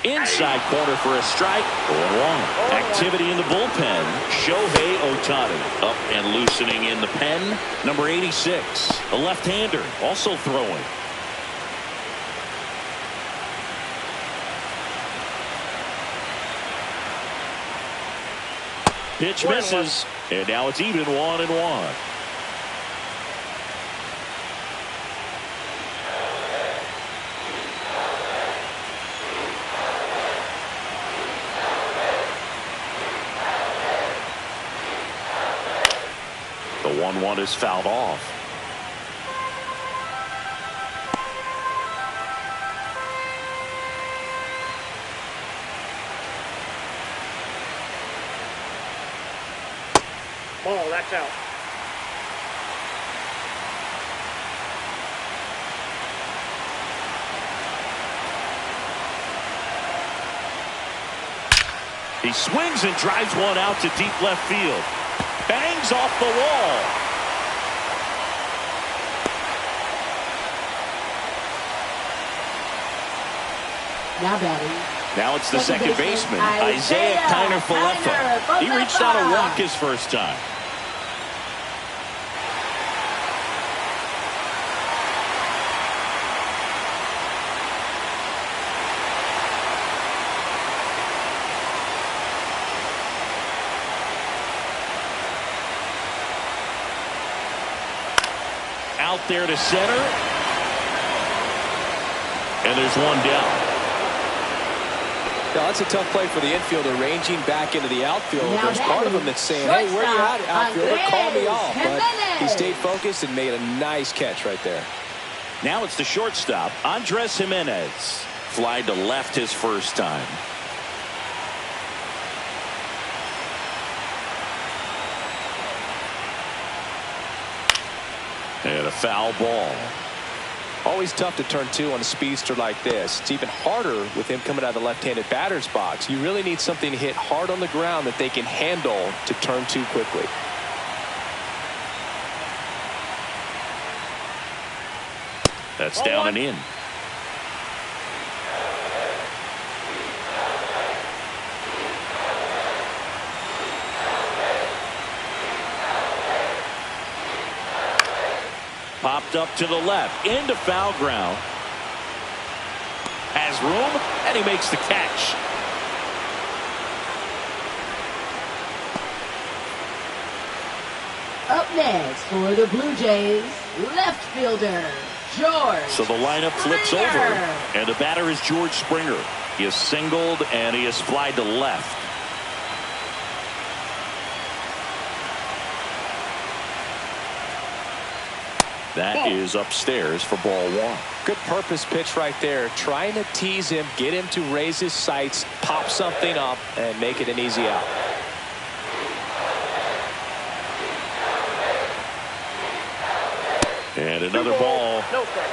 Inside corner for a strike. 0-1. Activity in the bullpen. Shohei Ohtani up and loosening in the pen. Number 86, a left-hander, also throwing. Pitch misses, and now it's even 1-1. 1-1 is fouled off. Ball, that's out. He swings and drives one out to deep left field. Bangs off the wall. Now batting. Now it's the second baseman, Isaiah Kiner-Falefa. He reached out to walk his first time. Out there to center. And there's one down. Now, that's a tough play for the infielder, ranging back into the outfield. Now There's part of him that's saying, hey, where you at, outfielder? Call me off. But he stayed focused and made a nice catch right there. Now it's the shortstop, Andres Jimenez. Fly to left his first time. And a foul ball. Always tough to turn two on a speedster like this. It's even harder with him coming out of the left-handed batter's box. You really need something to hit hard on the ground that they can handle to turn two quickly. That's down and in. Popped up to the left, into foul ground. Has room, and he makes the catch. Up next for the Blue Jays, left fielder, George. So the lineup flips Springer. over, and the batter is George Springer. He is singled, and he is flied to left. That is upstairs for ball one. Good purpose pitch right there. Trying to tease him, get him to raise his sights, pop something up, and make it an easy out. And another ball. No strike.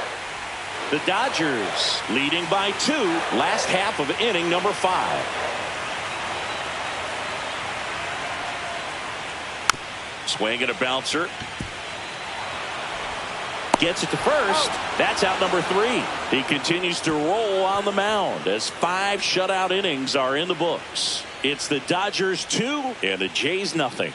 The Dodgers leading by 2. Last half of inning number 5. Swing and a bouncer. Gets it to first. That's out number 3. He continues to roll on the mound as 5 shutout innings are in the books. It's the Dodgers 2 and the Jays nothing.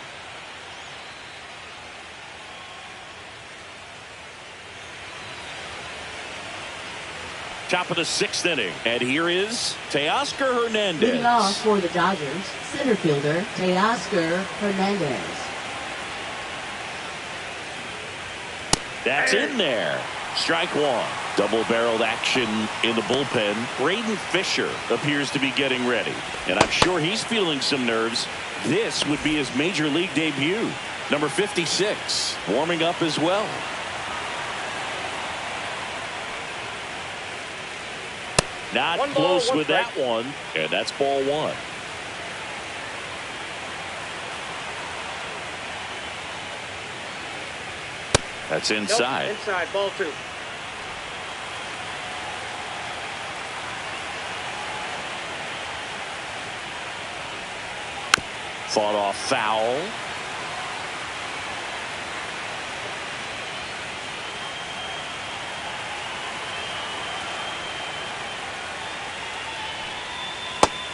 Top of the 6th inning, and here is Teoscar Hernandez. Leading off for the Dodgers, center fielder, Teoscar Hernandez. That's in there. Strike one. Double-barreled action in the bullpen. Braden Fisher appears to be getting ready, and I'm sure he's feeling some nerves. This would be his major league debut. Number 56 warming up as well. Not One ball, close one with strike. that one, and that's ball 1. That's inside. Nope, inside, ball 2. Fought off foul.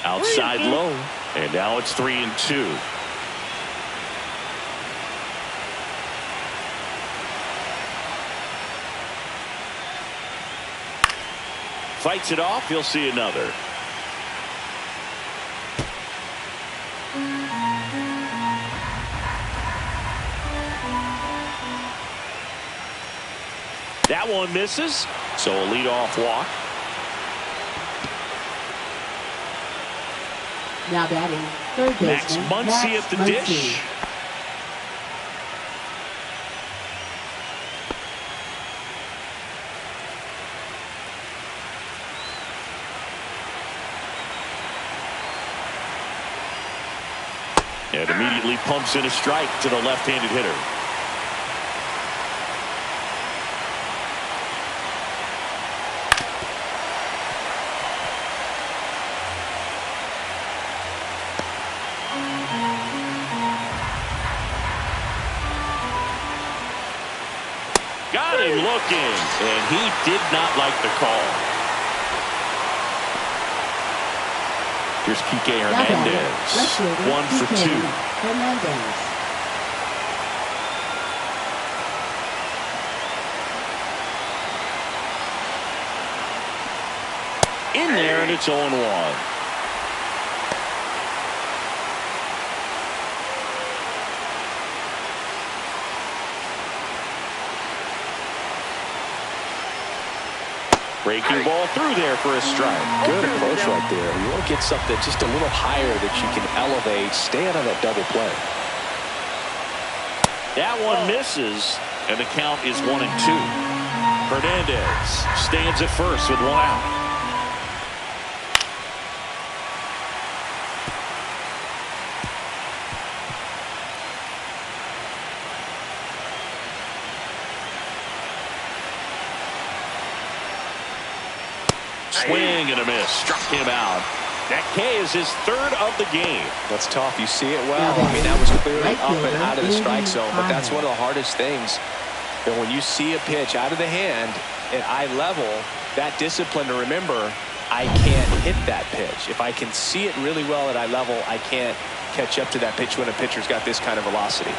Outside low, and now it's 3-2. Fights it off. You'll see another. That one misses, so a leadoff walk. Now batting, third Max baseman, Muncy at the dish. And immediately pumps in a strike to the left-handed hitter. Got him looking, and he did not like the call. Here's Kike Hernandez. 1 for 2. Hernandez. In there, and it's 0-1. Breaking ball through there for a strike. Good approach right there. You want to get something just a little higher that you can elevate. Stand on that double play. That one misses, and the count is 1-2. Hernandez stands at first with 1 out. Swing and a miss. Struck him out. That K is his 3rd of the game. That's tough. You see it well. I mean, that was clearly up and out of the strike zone, but that's one of the hardest things. That when you see a pitch out of the hand at eye level, that discipline to remember, I can't hit that pitch. If I can see it really well at eye level, I can't catch up to that pitch when a pitcher's got this kind of velocity.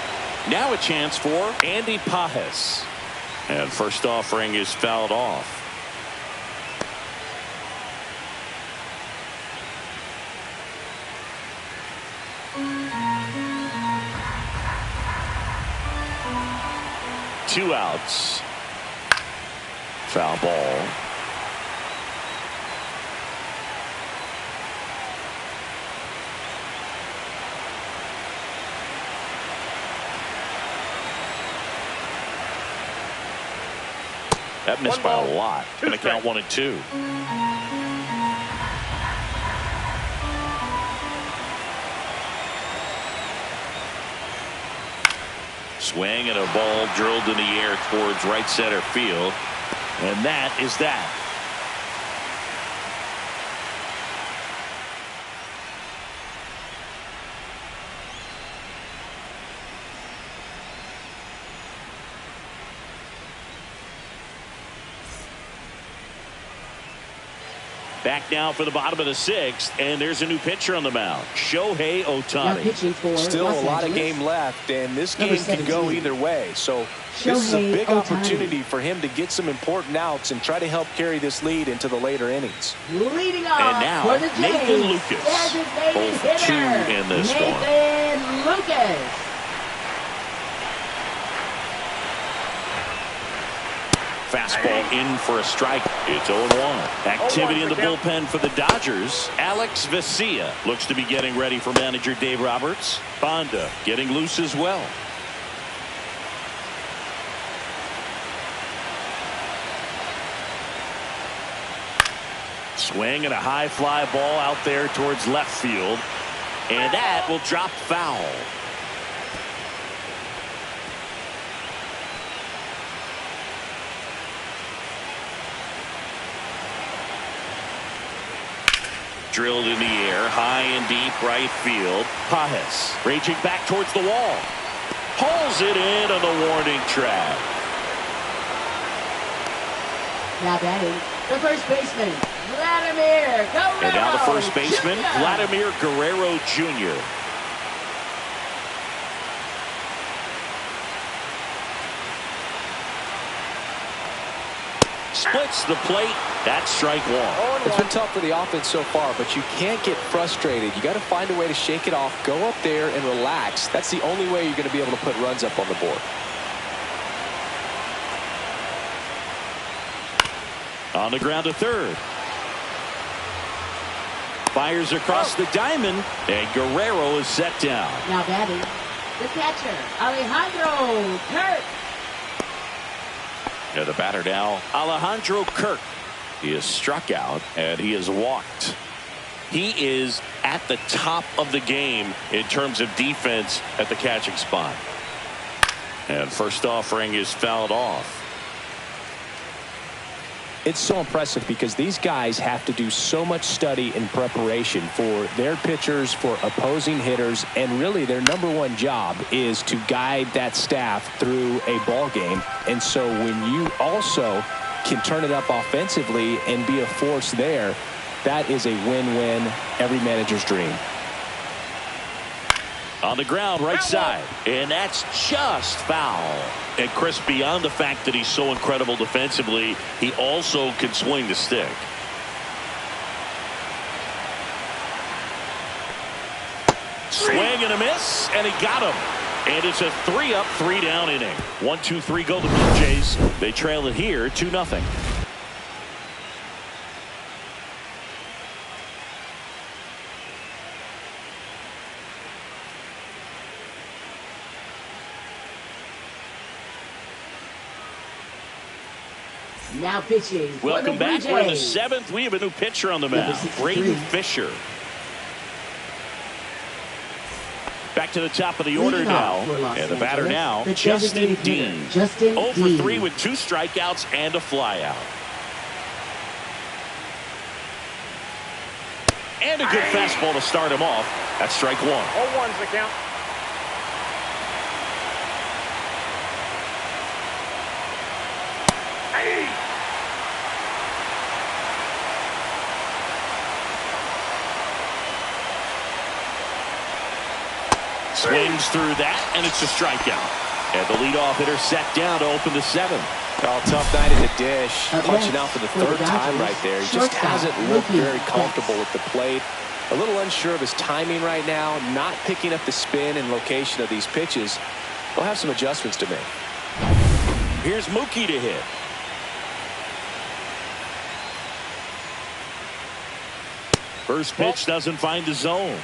Now a chance for Andy Pages. And first offering is fouled off. Two outs. Foul ball. That missed by a lot. Going to count 1-2. Swing and a ball drilled in the air towards right center field. And that is that. Back now for the bottom of the 6th, and there's a new pitcher on the mound, Shohei Ohtani. Still a lot of game left, and this game can go either way. So this is a big opportunity for him to get some important outs and try to help carry this lead into the later innings. Leading off and now for the Nathan Lucas, 0 for 2 in this one. Nathan Lucas. Fastball in for a strike. It's 0-1. Activity in the bullpen for the Dodgers. Alex Vesia looks to be getting ready for manager Dave Roberts. Bonda getting loose as well. Swing and a high fly ball out there towards left field. And that will drop foul. Drilled in the air, high and deep right field. Pages raging back towards the wall. Pulls it in on the warning track. Now batting, the first baseman, Vladimir Guerrero. And now the first baseman, Jr. Vladimir Guerrero Jr. Splits the plate. That's strike 1. It's been tough for the offense so far, but you can't get frustrated. You got to find a way to shake it off, go up there and relax. That's the only way you're going to be able to put runs up on the board. On the ground to third. Fires across the diamond, and Guerrero is set down. Now batting, the catcher, Alejandro Kirk. And the batter now, Alejandro Kirk. He is struck out, and he is walked. He is at the top of the game in terms of defense at the catching spot. And first offering is fouled off. It's so impressive because these guys have to do so much study and preparation for their pitchers, for opposing hitters, and really their number one job is to guide that staff through a ball game. And so when you also can turn it up offensively and be a force there, that is a win-win, every manager's dream. On the ground, right side, and that's just foul. And Chris, beyond the fact that he's so incredible defensively, he also can swing the stick. Swing and a miss, and he got him. And it's a 3-up, 3-down inning. 1-2-3 go the Blue Jays. They trail it here 2-0. Now pitching. Welcome back. We're in the 7th. We have a new pitcher on the mound, Braden Fisher. Back to the top of the order now. And the batter now, Justin Dean. 0 for 3 with 2 strikeouts and a flyout. And a good fastball to start him off. That's strike 1. 0-1's the count. Swings through that, and it's a strikeout. And the leadoff hitter set down to open the 7th. Oh, tough night at the dish. Punching out for the 3rd time right there. He just hasn't looked very comfortable at the plate. A little unsure of his timing right now. Not picking up the spin and location of these pitches. He'll have some adjustments to make. Here's Mookie to hit. First pitch doesn't find the zone.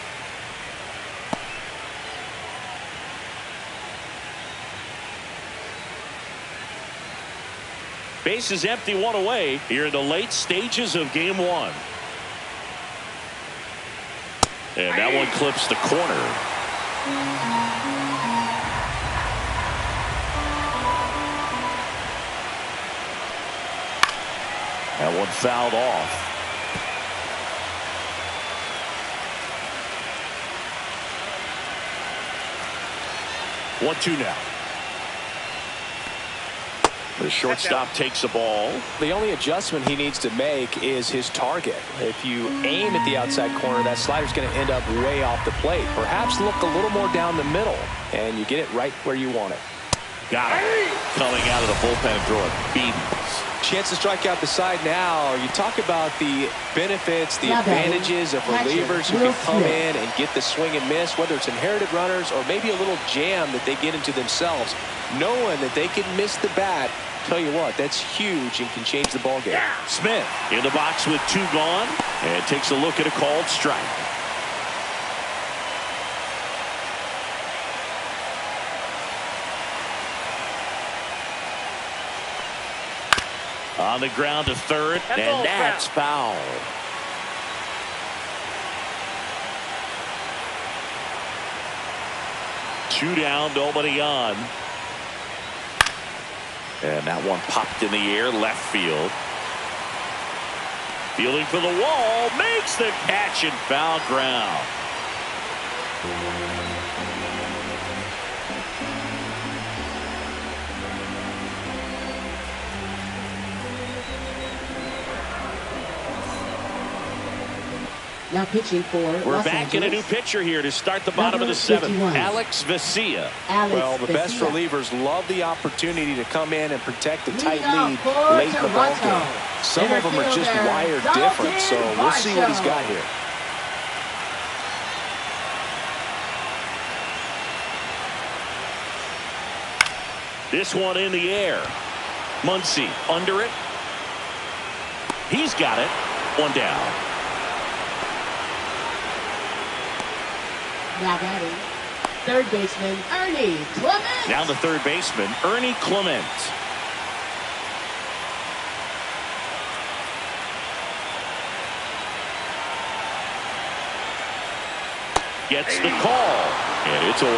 Base is empty, 1 away here in the late stages of game 1. And that one clips the corner. That one fouled off. 1-2 now. The shortstop takes the ball. The only adjustment he needs to make is his target. If you aim at the outside corner, that slider's going to end up way off the plate. Perhaps look a little more down the middle, and you get it right where you want it. Got it. Coming out of the bullpen and throwing beatings. Chance to strike out the side now. You talk about the benefits, the advantages of relievers who can come in and get the swing and miss, whether it's inherited runners or maybe a little jam that they get into themselves. Knowing that they can miss the bat, tell you what, that's huge and can change the ball game. Smith in the box with 2 gone and takes a look at a called strike. On the ground to 3rd, and that's foul. Two down, nobody on. And that one popped in the air, left field. Fielding for the wall, makes the catch in foul ground. Now pitching for We're back in a new pitcher here to start the bottom of the 7th. Alex Vesia. Well, the best relievers love the opportunity to come in and protect a tight lead late in the ball game. Some of them are just wired different, so we'll see what he's got here. This one in the air. Muncy under it. He's got it. One down. Now batting, third baseman Ernie Clement. Now the third baseman Ernie Clement. gets the call. And it's 0-1.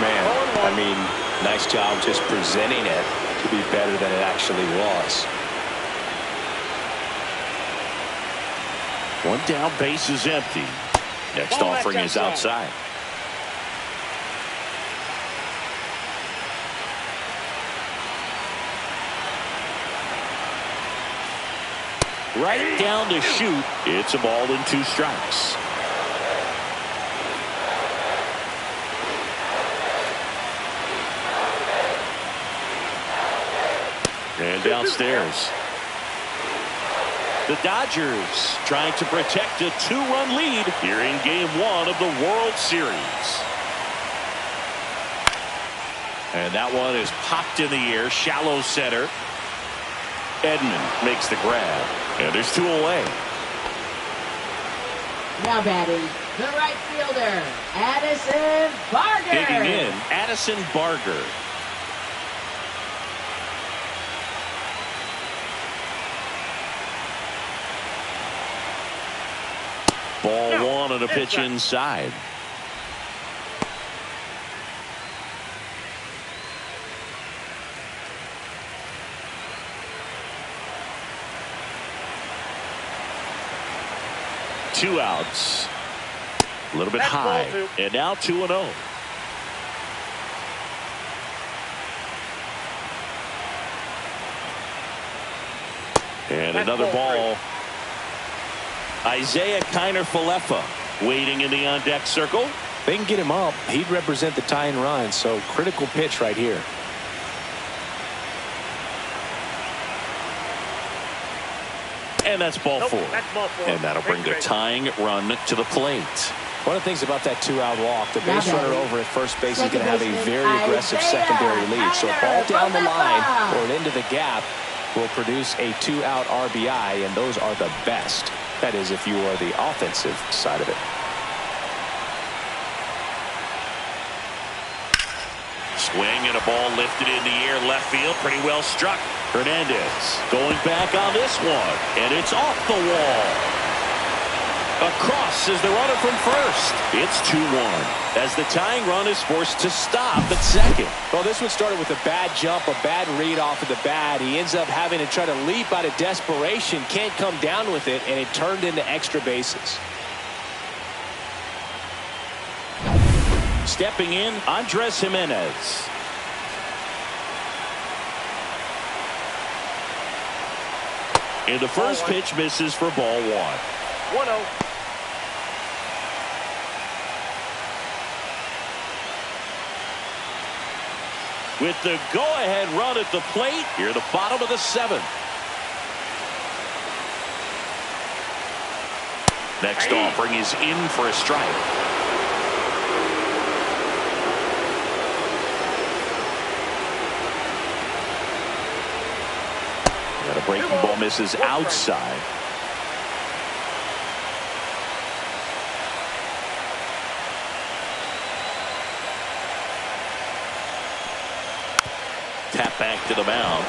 Man, I mean, nice job just presenting it to be better than it actually was. One down, base is empty. Next offering is outside. Right down to shoot. It's a ball and 2 strikes. And downstairs. The Dodgers trying to protect a 2-run lead here in Game 1 of the World Series. And that one is popped in the air, shallow center. Edman makes the grab, and there's 2 away. Now batting, the right fielder, Addison Barger. Digging in, Addison Barger. Ball 1 on a pitch inside. Two outs. A little bit high. And now 2-0. And another ball. Isaiah Kiner-Falefa waiting in the on-deck circle. They can get him up. He'd represent the tying run, so critical pitch right here. And that's ball 4. And that'll bring the tying run to the plate. One of the things about that 2-out walk, the base runner over at first base is going to have a very aggressive secondary lead. So a ball down the line or into the gap will produce a 2-out RBI, and those are the best. That is, if you are the offensive side of it. Swing and a ball lifted in the air, left field, pretty well struck. Hernandez going back on this one, and it's off the wall. Across is the runner from first. It's 2-1 as the tying run is forced to stop at second. Well, this one started with a bad jump, a bad read off of the bat. He ends up having to try to leap out of desperation, can't come down with it, and it turned into extra bases. Stepping in, Andres Jimenez. And the first pitch misses for ball 1. 1-0. With the go-ahead run at the plate, here the bottom of the 7th. Next offering is in for a strike. Got a breaking ball, misses outside. Tap back to the mound.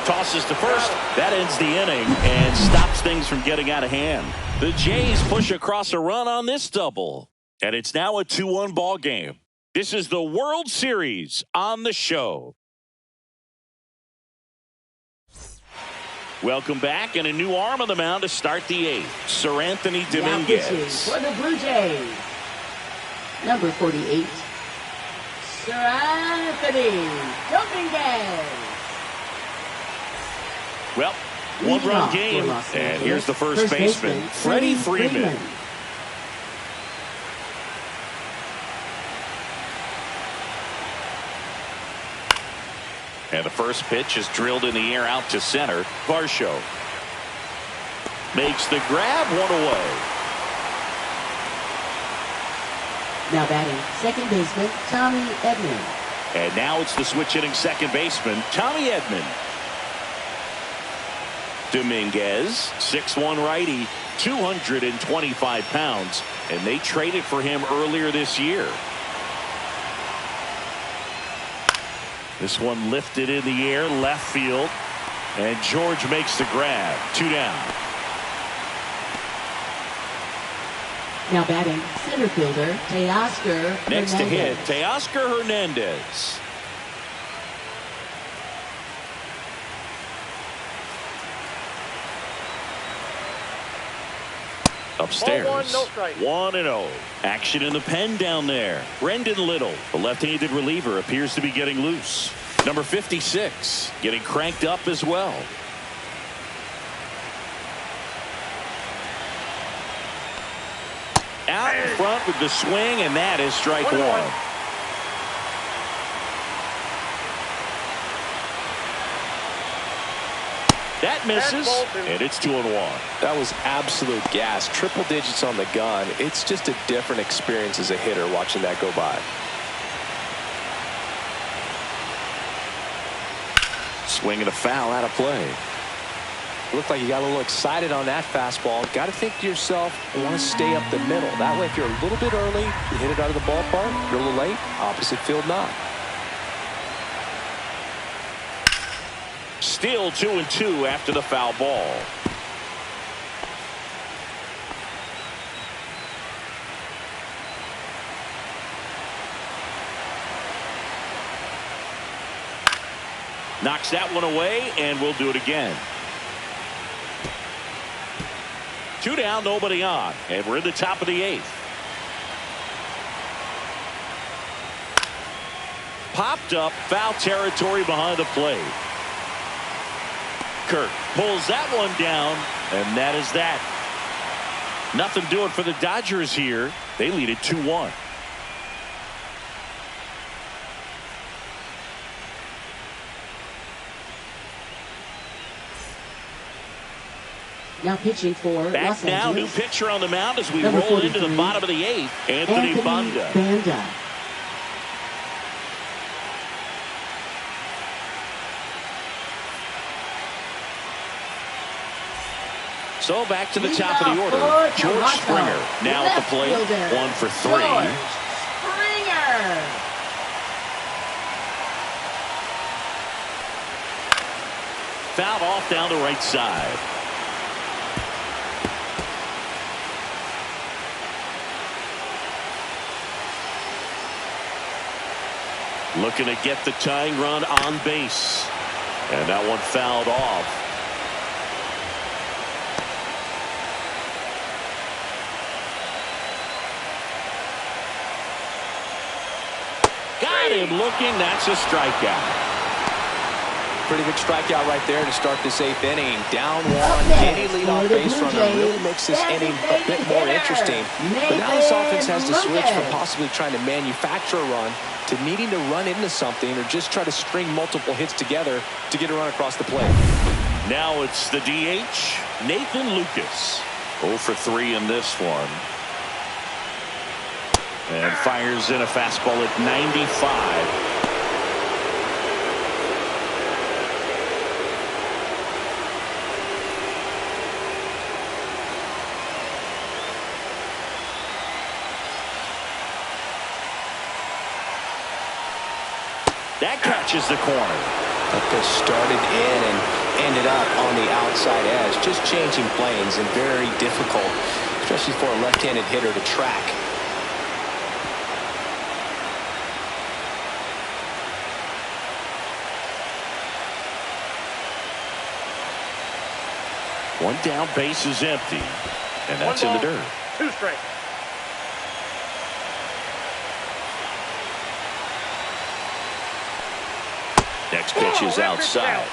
Tosses to first. That ends the inning and stops things from getting out of hand. The Jays push across a run on this double. And it's now a 2-1 ball game. This is the World Series on the show. Welcome back, and a new arm on the mound to start the 8th. Sir Anthony Dominguez. For the Blue Jays, number 48, Sir Anthony Dominguez. Well, one-run game, and here's the first baseman, Freddie Freeman. And the first pitch is drilled in the air out to center. Varsho makes the grab, 1 away. Now batting, second baseman, Tommy Edman. And now it's the switch hitting second baseman, Tommy Edman. Dominguez, 6'1" righty, 225 pounds, and they traded for him earlier this year. This one lifted in the air, left field, and George makes the grab. 2 down. Now batting, center fielder, Teoscar Next to hit, Hernandez. Teoscar Hernandez. Upstairs. Ball 1, no strike. 1-0. Action in the pen down there. Brendan Little, the left-handed reliever, appears to be getting loose. Number 56 getting cranked up as well. Out in front with the swing, and that is strike 1. That misses, and it's 2-1. That was absolute gas. Triple digits on the gun. It's just a different experience as a hitter watching that go by. Swing and a foul out of play. Looked like you got a little excited on that fastball. Got to think to yourself, I want to stay up the middle. That way, if you're a little bit early, you hit it out of the ballpark. If you're a little late, opposite field knock. Still 2-2 after the foul ball. Knocks that one away, and we'll do it again. 2 down, nobody on, and we're in the top of the 8th. Popped up, foul territory behind the plate. Kirk pulls that one down, and that is that. Nothing doing for the Dodgers here. They lead it 2-1. Now pitching for Back Los now, Angeles. new pitcher on the mound as we Number roll into the 43, bottom of the 8th. Anthony Banda. Banda. So back to the Lead top of the off order. for George Toronto. Springer now at the Left plate. fielder, 1 for 3. George Springer. Fouled off down the right side. Looking to get the tying run on base. And that one fouled off. Got him looking. That's a strikeout. Pretty big strikeout right there to start this 8th inning. Down Up 1, next any leadoff for the base Blue runner Jays, really makes this inning a bit more designated interesting. hitter, But now this offense has to switch from Nathan possibly trying to manufacture a run to needing to run into something or just try to string multiple hits together to get a run across the plate. Now it's the DH, Nathan Lucas. 0 for 3 in this one. And fires in a fastball at 95. That catches the corner. That pitch started in and ended up on the outside edge. Just changing planes and very difficult, especially for a left-handed hitter to track. One down, base is empty. And that's in the dirt. 2 strikes. Next pitch is outside.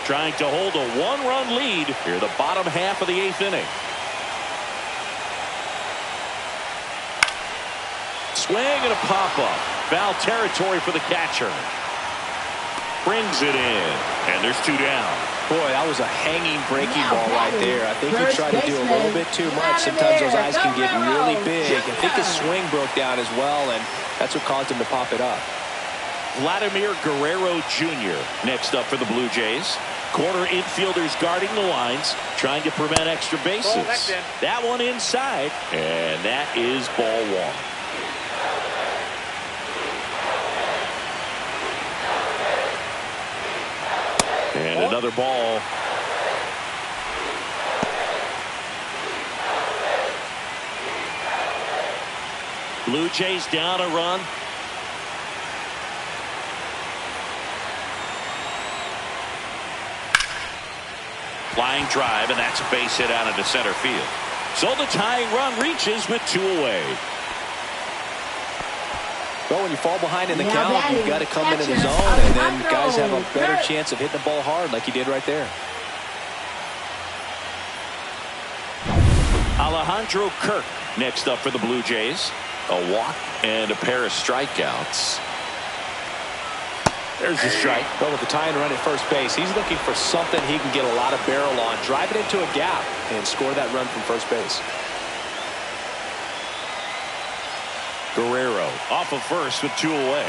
Trying to hold a 1-run lead here, the bottom half of the 8th inning. Swing and a pop-up. Foul territory for the catcher. Brings it in, and there's 2 down. Boy, that was a hanging breaking ball right there. I think he tried to do a little bit too much. Sometimes those eyes can get really big. I think his swing broke down as well, and that's what caused him to pop it up. Vladimir Guerrero Jr. next up for the Blue Jays. Corner infielders guarding the lines, trying to prevent extra bases. That one inside, and that is ball 1. Another ball. Blue Jays down a run. Flying drive, and that's a base hit out into center field. So the tying run reaches with 2 away. Well, when you fall behind in the Now count, you've got to come into the zone, and then guys have a better chance of hitting the ball hard like he did right there. Alejandro Kirk next up for the Blue Jays. A walk and a pair of strikeouts. There's the strike. But with the tying run at first base, he's looking for something he can get a lot of barrel on, drive it into a gap, and score that run from first base. Guerrero off of first with 2 away.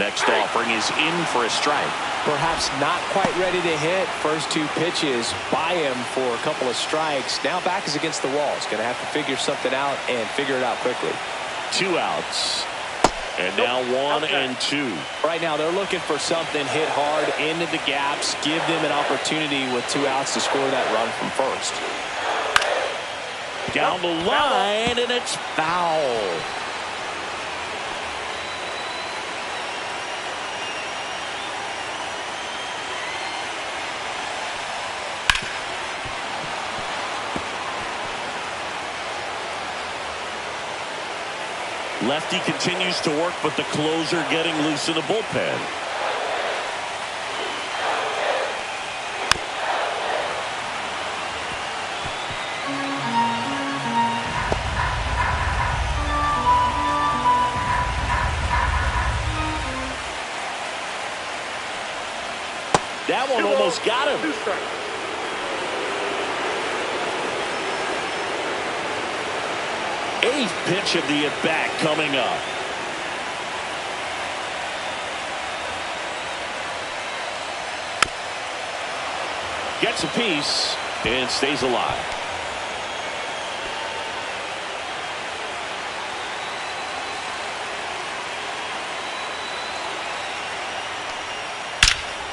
Next offering is in for a strike. Perhaps not quite ready to hit. First 2 pitches by him for a couple of strikes. Now back is against the wall. He's going to have to figure something out and figure it out quickly. 2 outs. And now 1 and 2. Right now they're looking for something, hit hard into the gaps, give them an opportunity with 2 outs to score that run from first. Down the line, and it's foul. Lefty continues to work, but the closer getting loose in the bullpen. That one almost got him. 2 strikes. Eighth pitch of the at-bat coming up. Gets a piece and stays alive.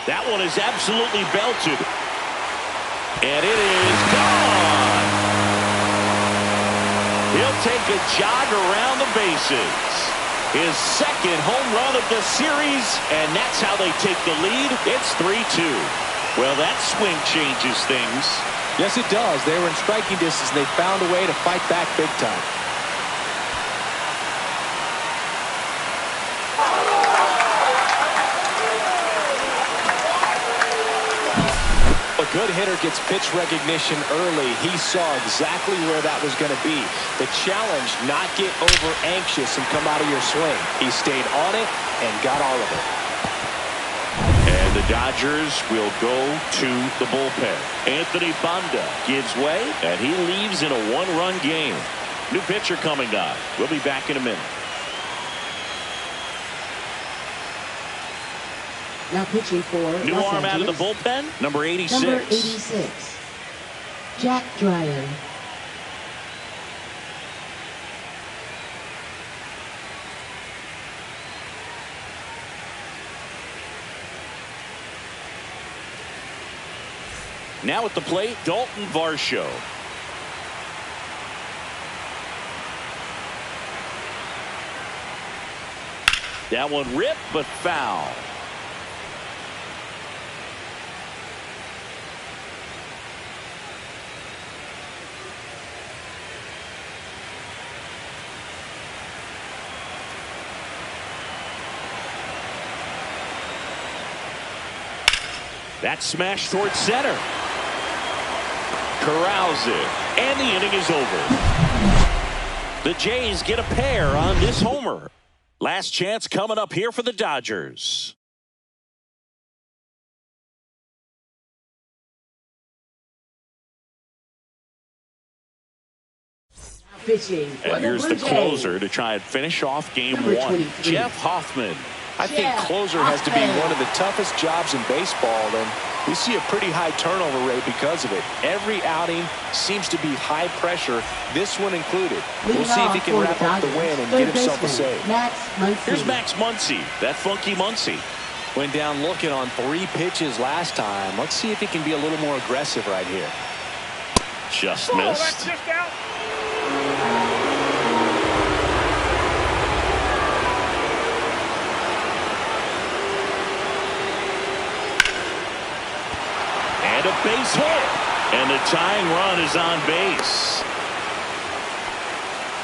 That one is absolutely belted. And it is gone. He'll take a jog around the bases. His second home run of the series, and that's how they take the lead. It's 3-2. Well, that swing changes things. Yes, it does. They were in striking distance, and they found a way to fight back big time. A good hitter gets pitch recognition early. He saw exactly where that was going to be. The challenge, not get over anxious and come out of your swing. He stayed on it and got all of it. And the Dodgers will go to the bullpen. Anthony Banda gives way, and he leaves in a 1-run game. New pitcher coming up. We'll be back in a minute. Now pitching for New Los arm out of the Angeles. bullpen, number 86. Number 86, Jack Dreyer. Now at the plate, Dalton Varsho. That one ripped, but foul. That smash towards center. Corrals it, and the inning is over. The Jays get a pair on this homer. Last chance coming up here for the Dodgers. Pitching for And here's Blue the Jays. closer to try and finish off game Number 1. 23. Jeff Hoffman. I think closer has to be one of the toughest jobs in baseball, and we see a pretty high turnover rate because of it. Every outing seems to be high pressure, this one included. We'll see if he can wrap up the win and get himself a save. Here's Max Muncy, that funky Muncy. Went down looking on 3 pitches last time. Let's see if he can be a little more aggressive right here. Just missed. That's just out. And a base hit. And the tying run is on base.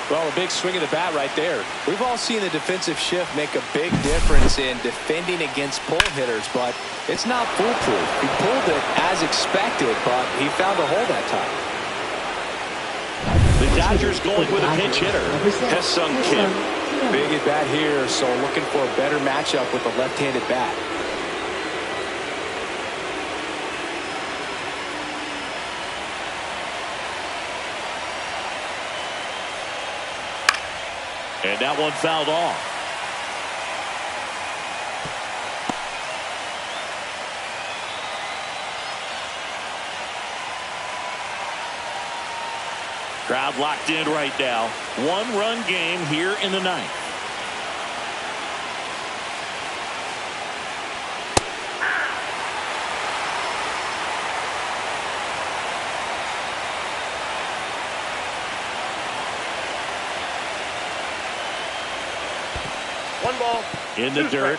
Well, a big swing of the bat right there. We've all seen the defensive shift make a big difference in defending against pull hitters, but it's not foolproof. He pulled it as expected, but he found a hole that time. The Dodgers going with a pinch hitter, Ha-Sung Kim. Big at bat here, so looking for a better matchup with a left-handed bat. And that one fouled off. Crowd locked in right now. 1-run game here in the 9th. One ball. In the dirt.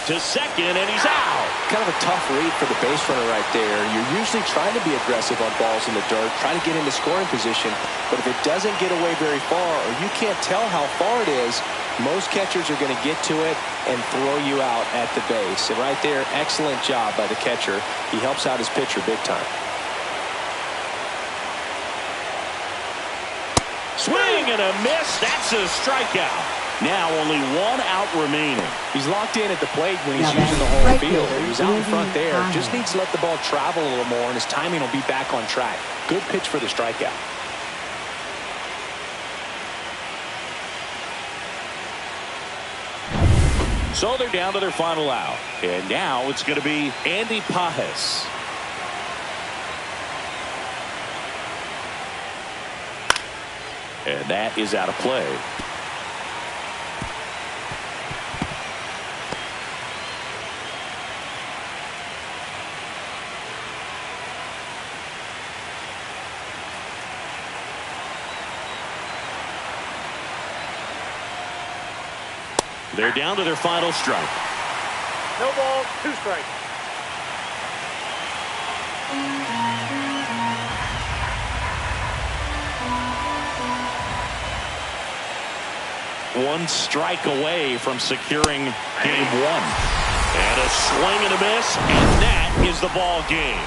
To second, and he's out. Kind of a tough read for the base runner right there. You're usually trying to be aggressive on balls in the dirt, trying to get into scoring position. But if it doesn't get away very far, or you can't tell how far it is, most catchers are going to get to it and throw you out at the base. And right there, excellent job by the catcher. He helps out his pitcher big time. Swing and a miss. That's a strikeout. Now only 1 out remaining. He's locked in at the plate when he's using the whole field. He was out in front there. Just needs to let the ball travel a little more, and his timing will be back on track. Good pitch for the strikeout. So they're down to their final out. And now it's going to be Andy Pages. And that is out of play. They're down to their final strike. No ball, 2 strikes. One strike away from securing game 1. And a swing and a miss, and that is the ball game.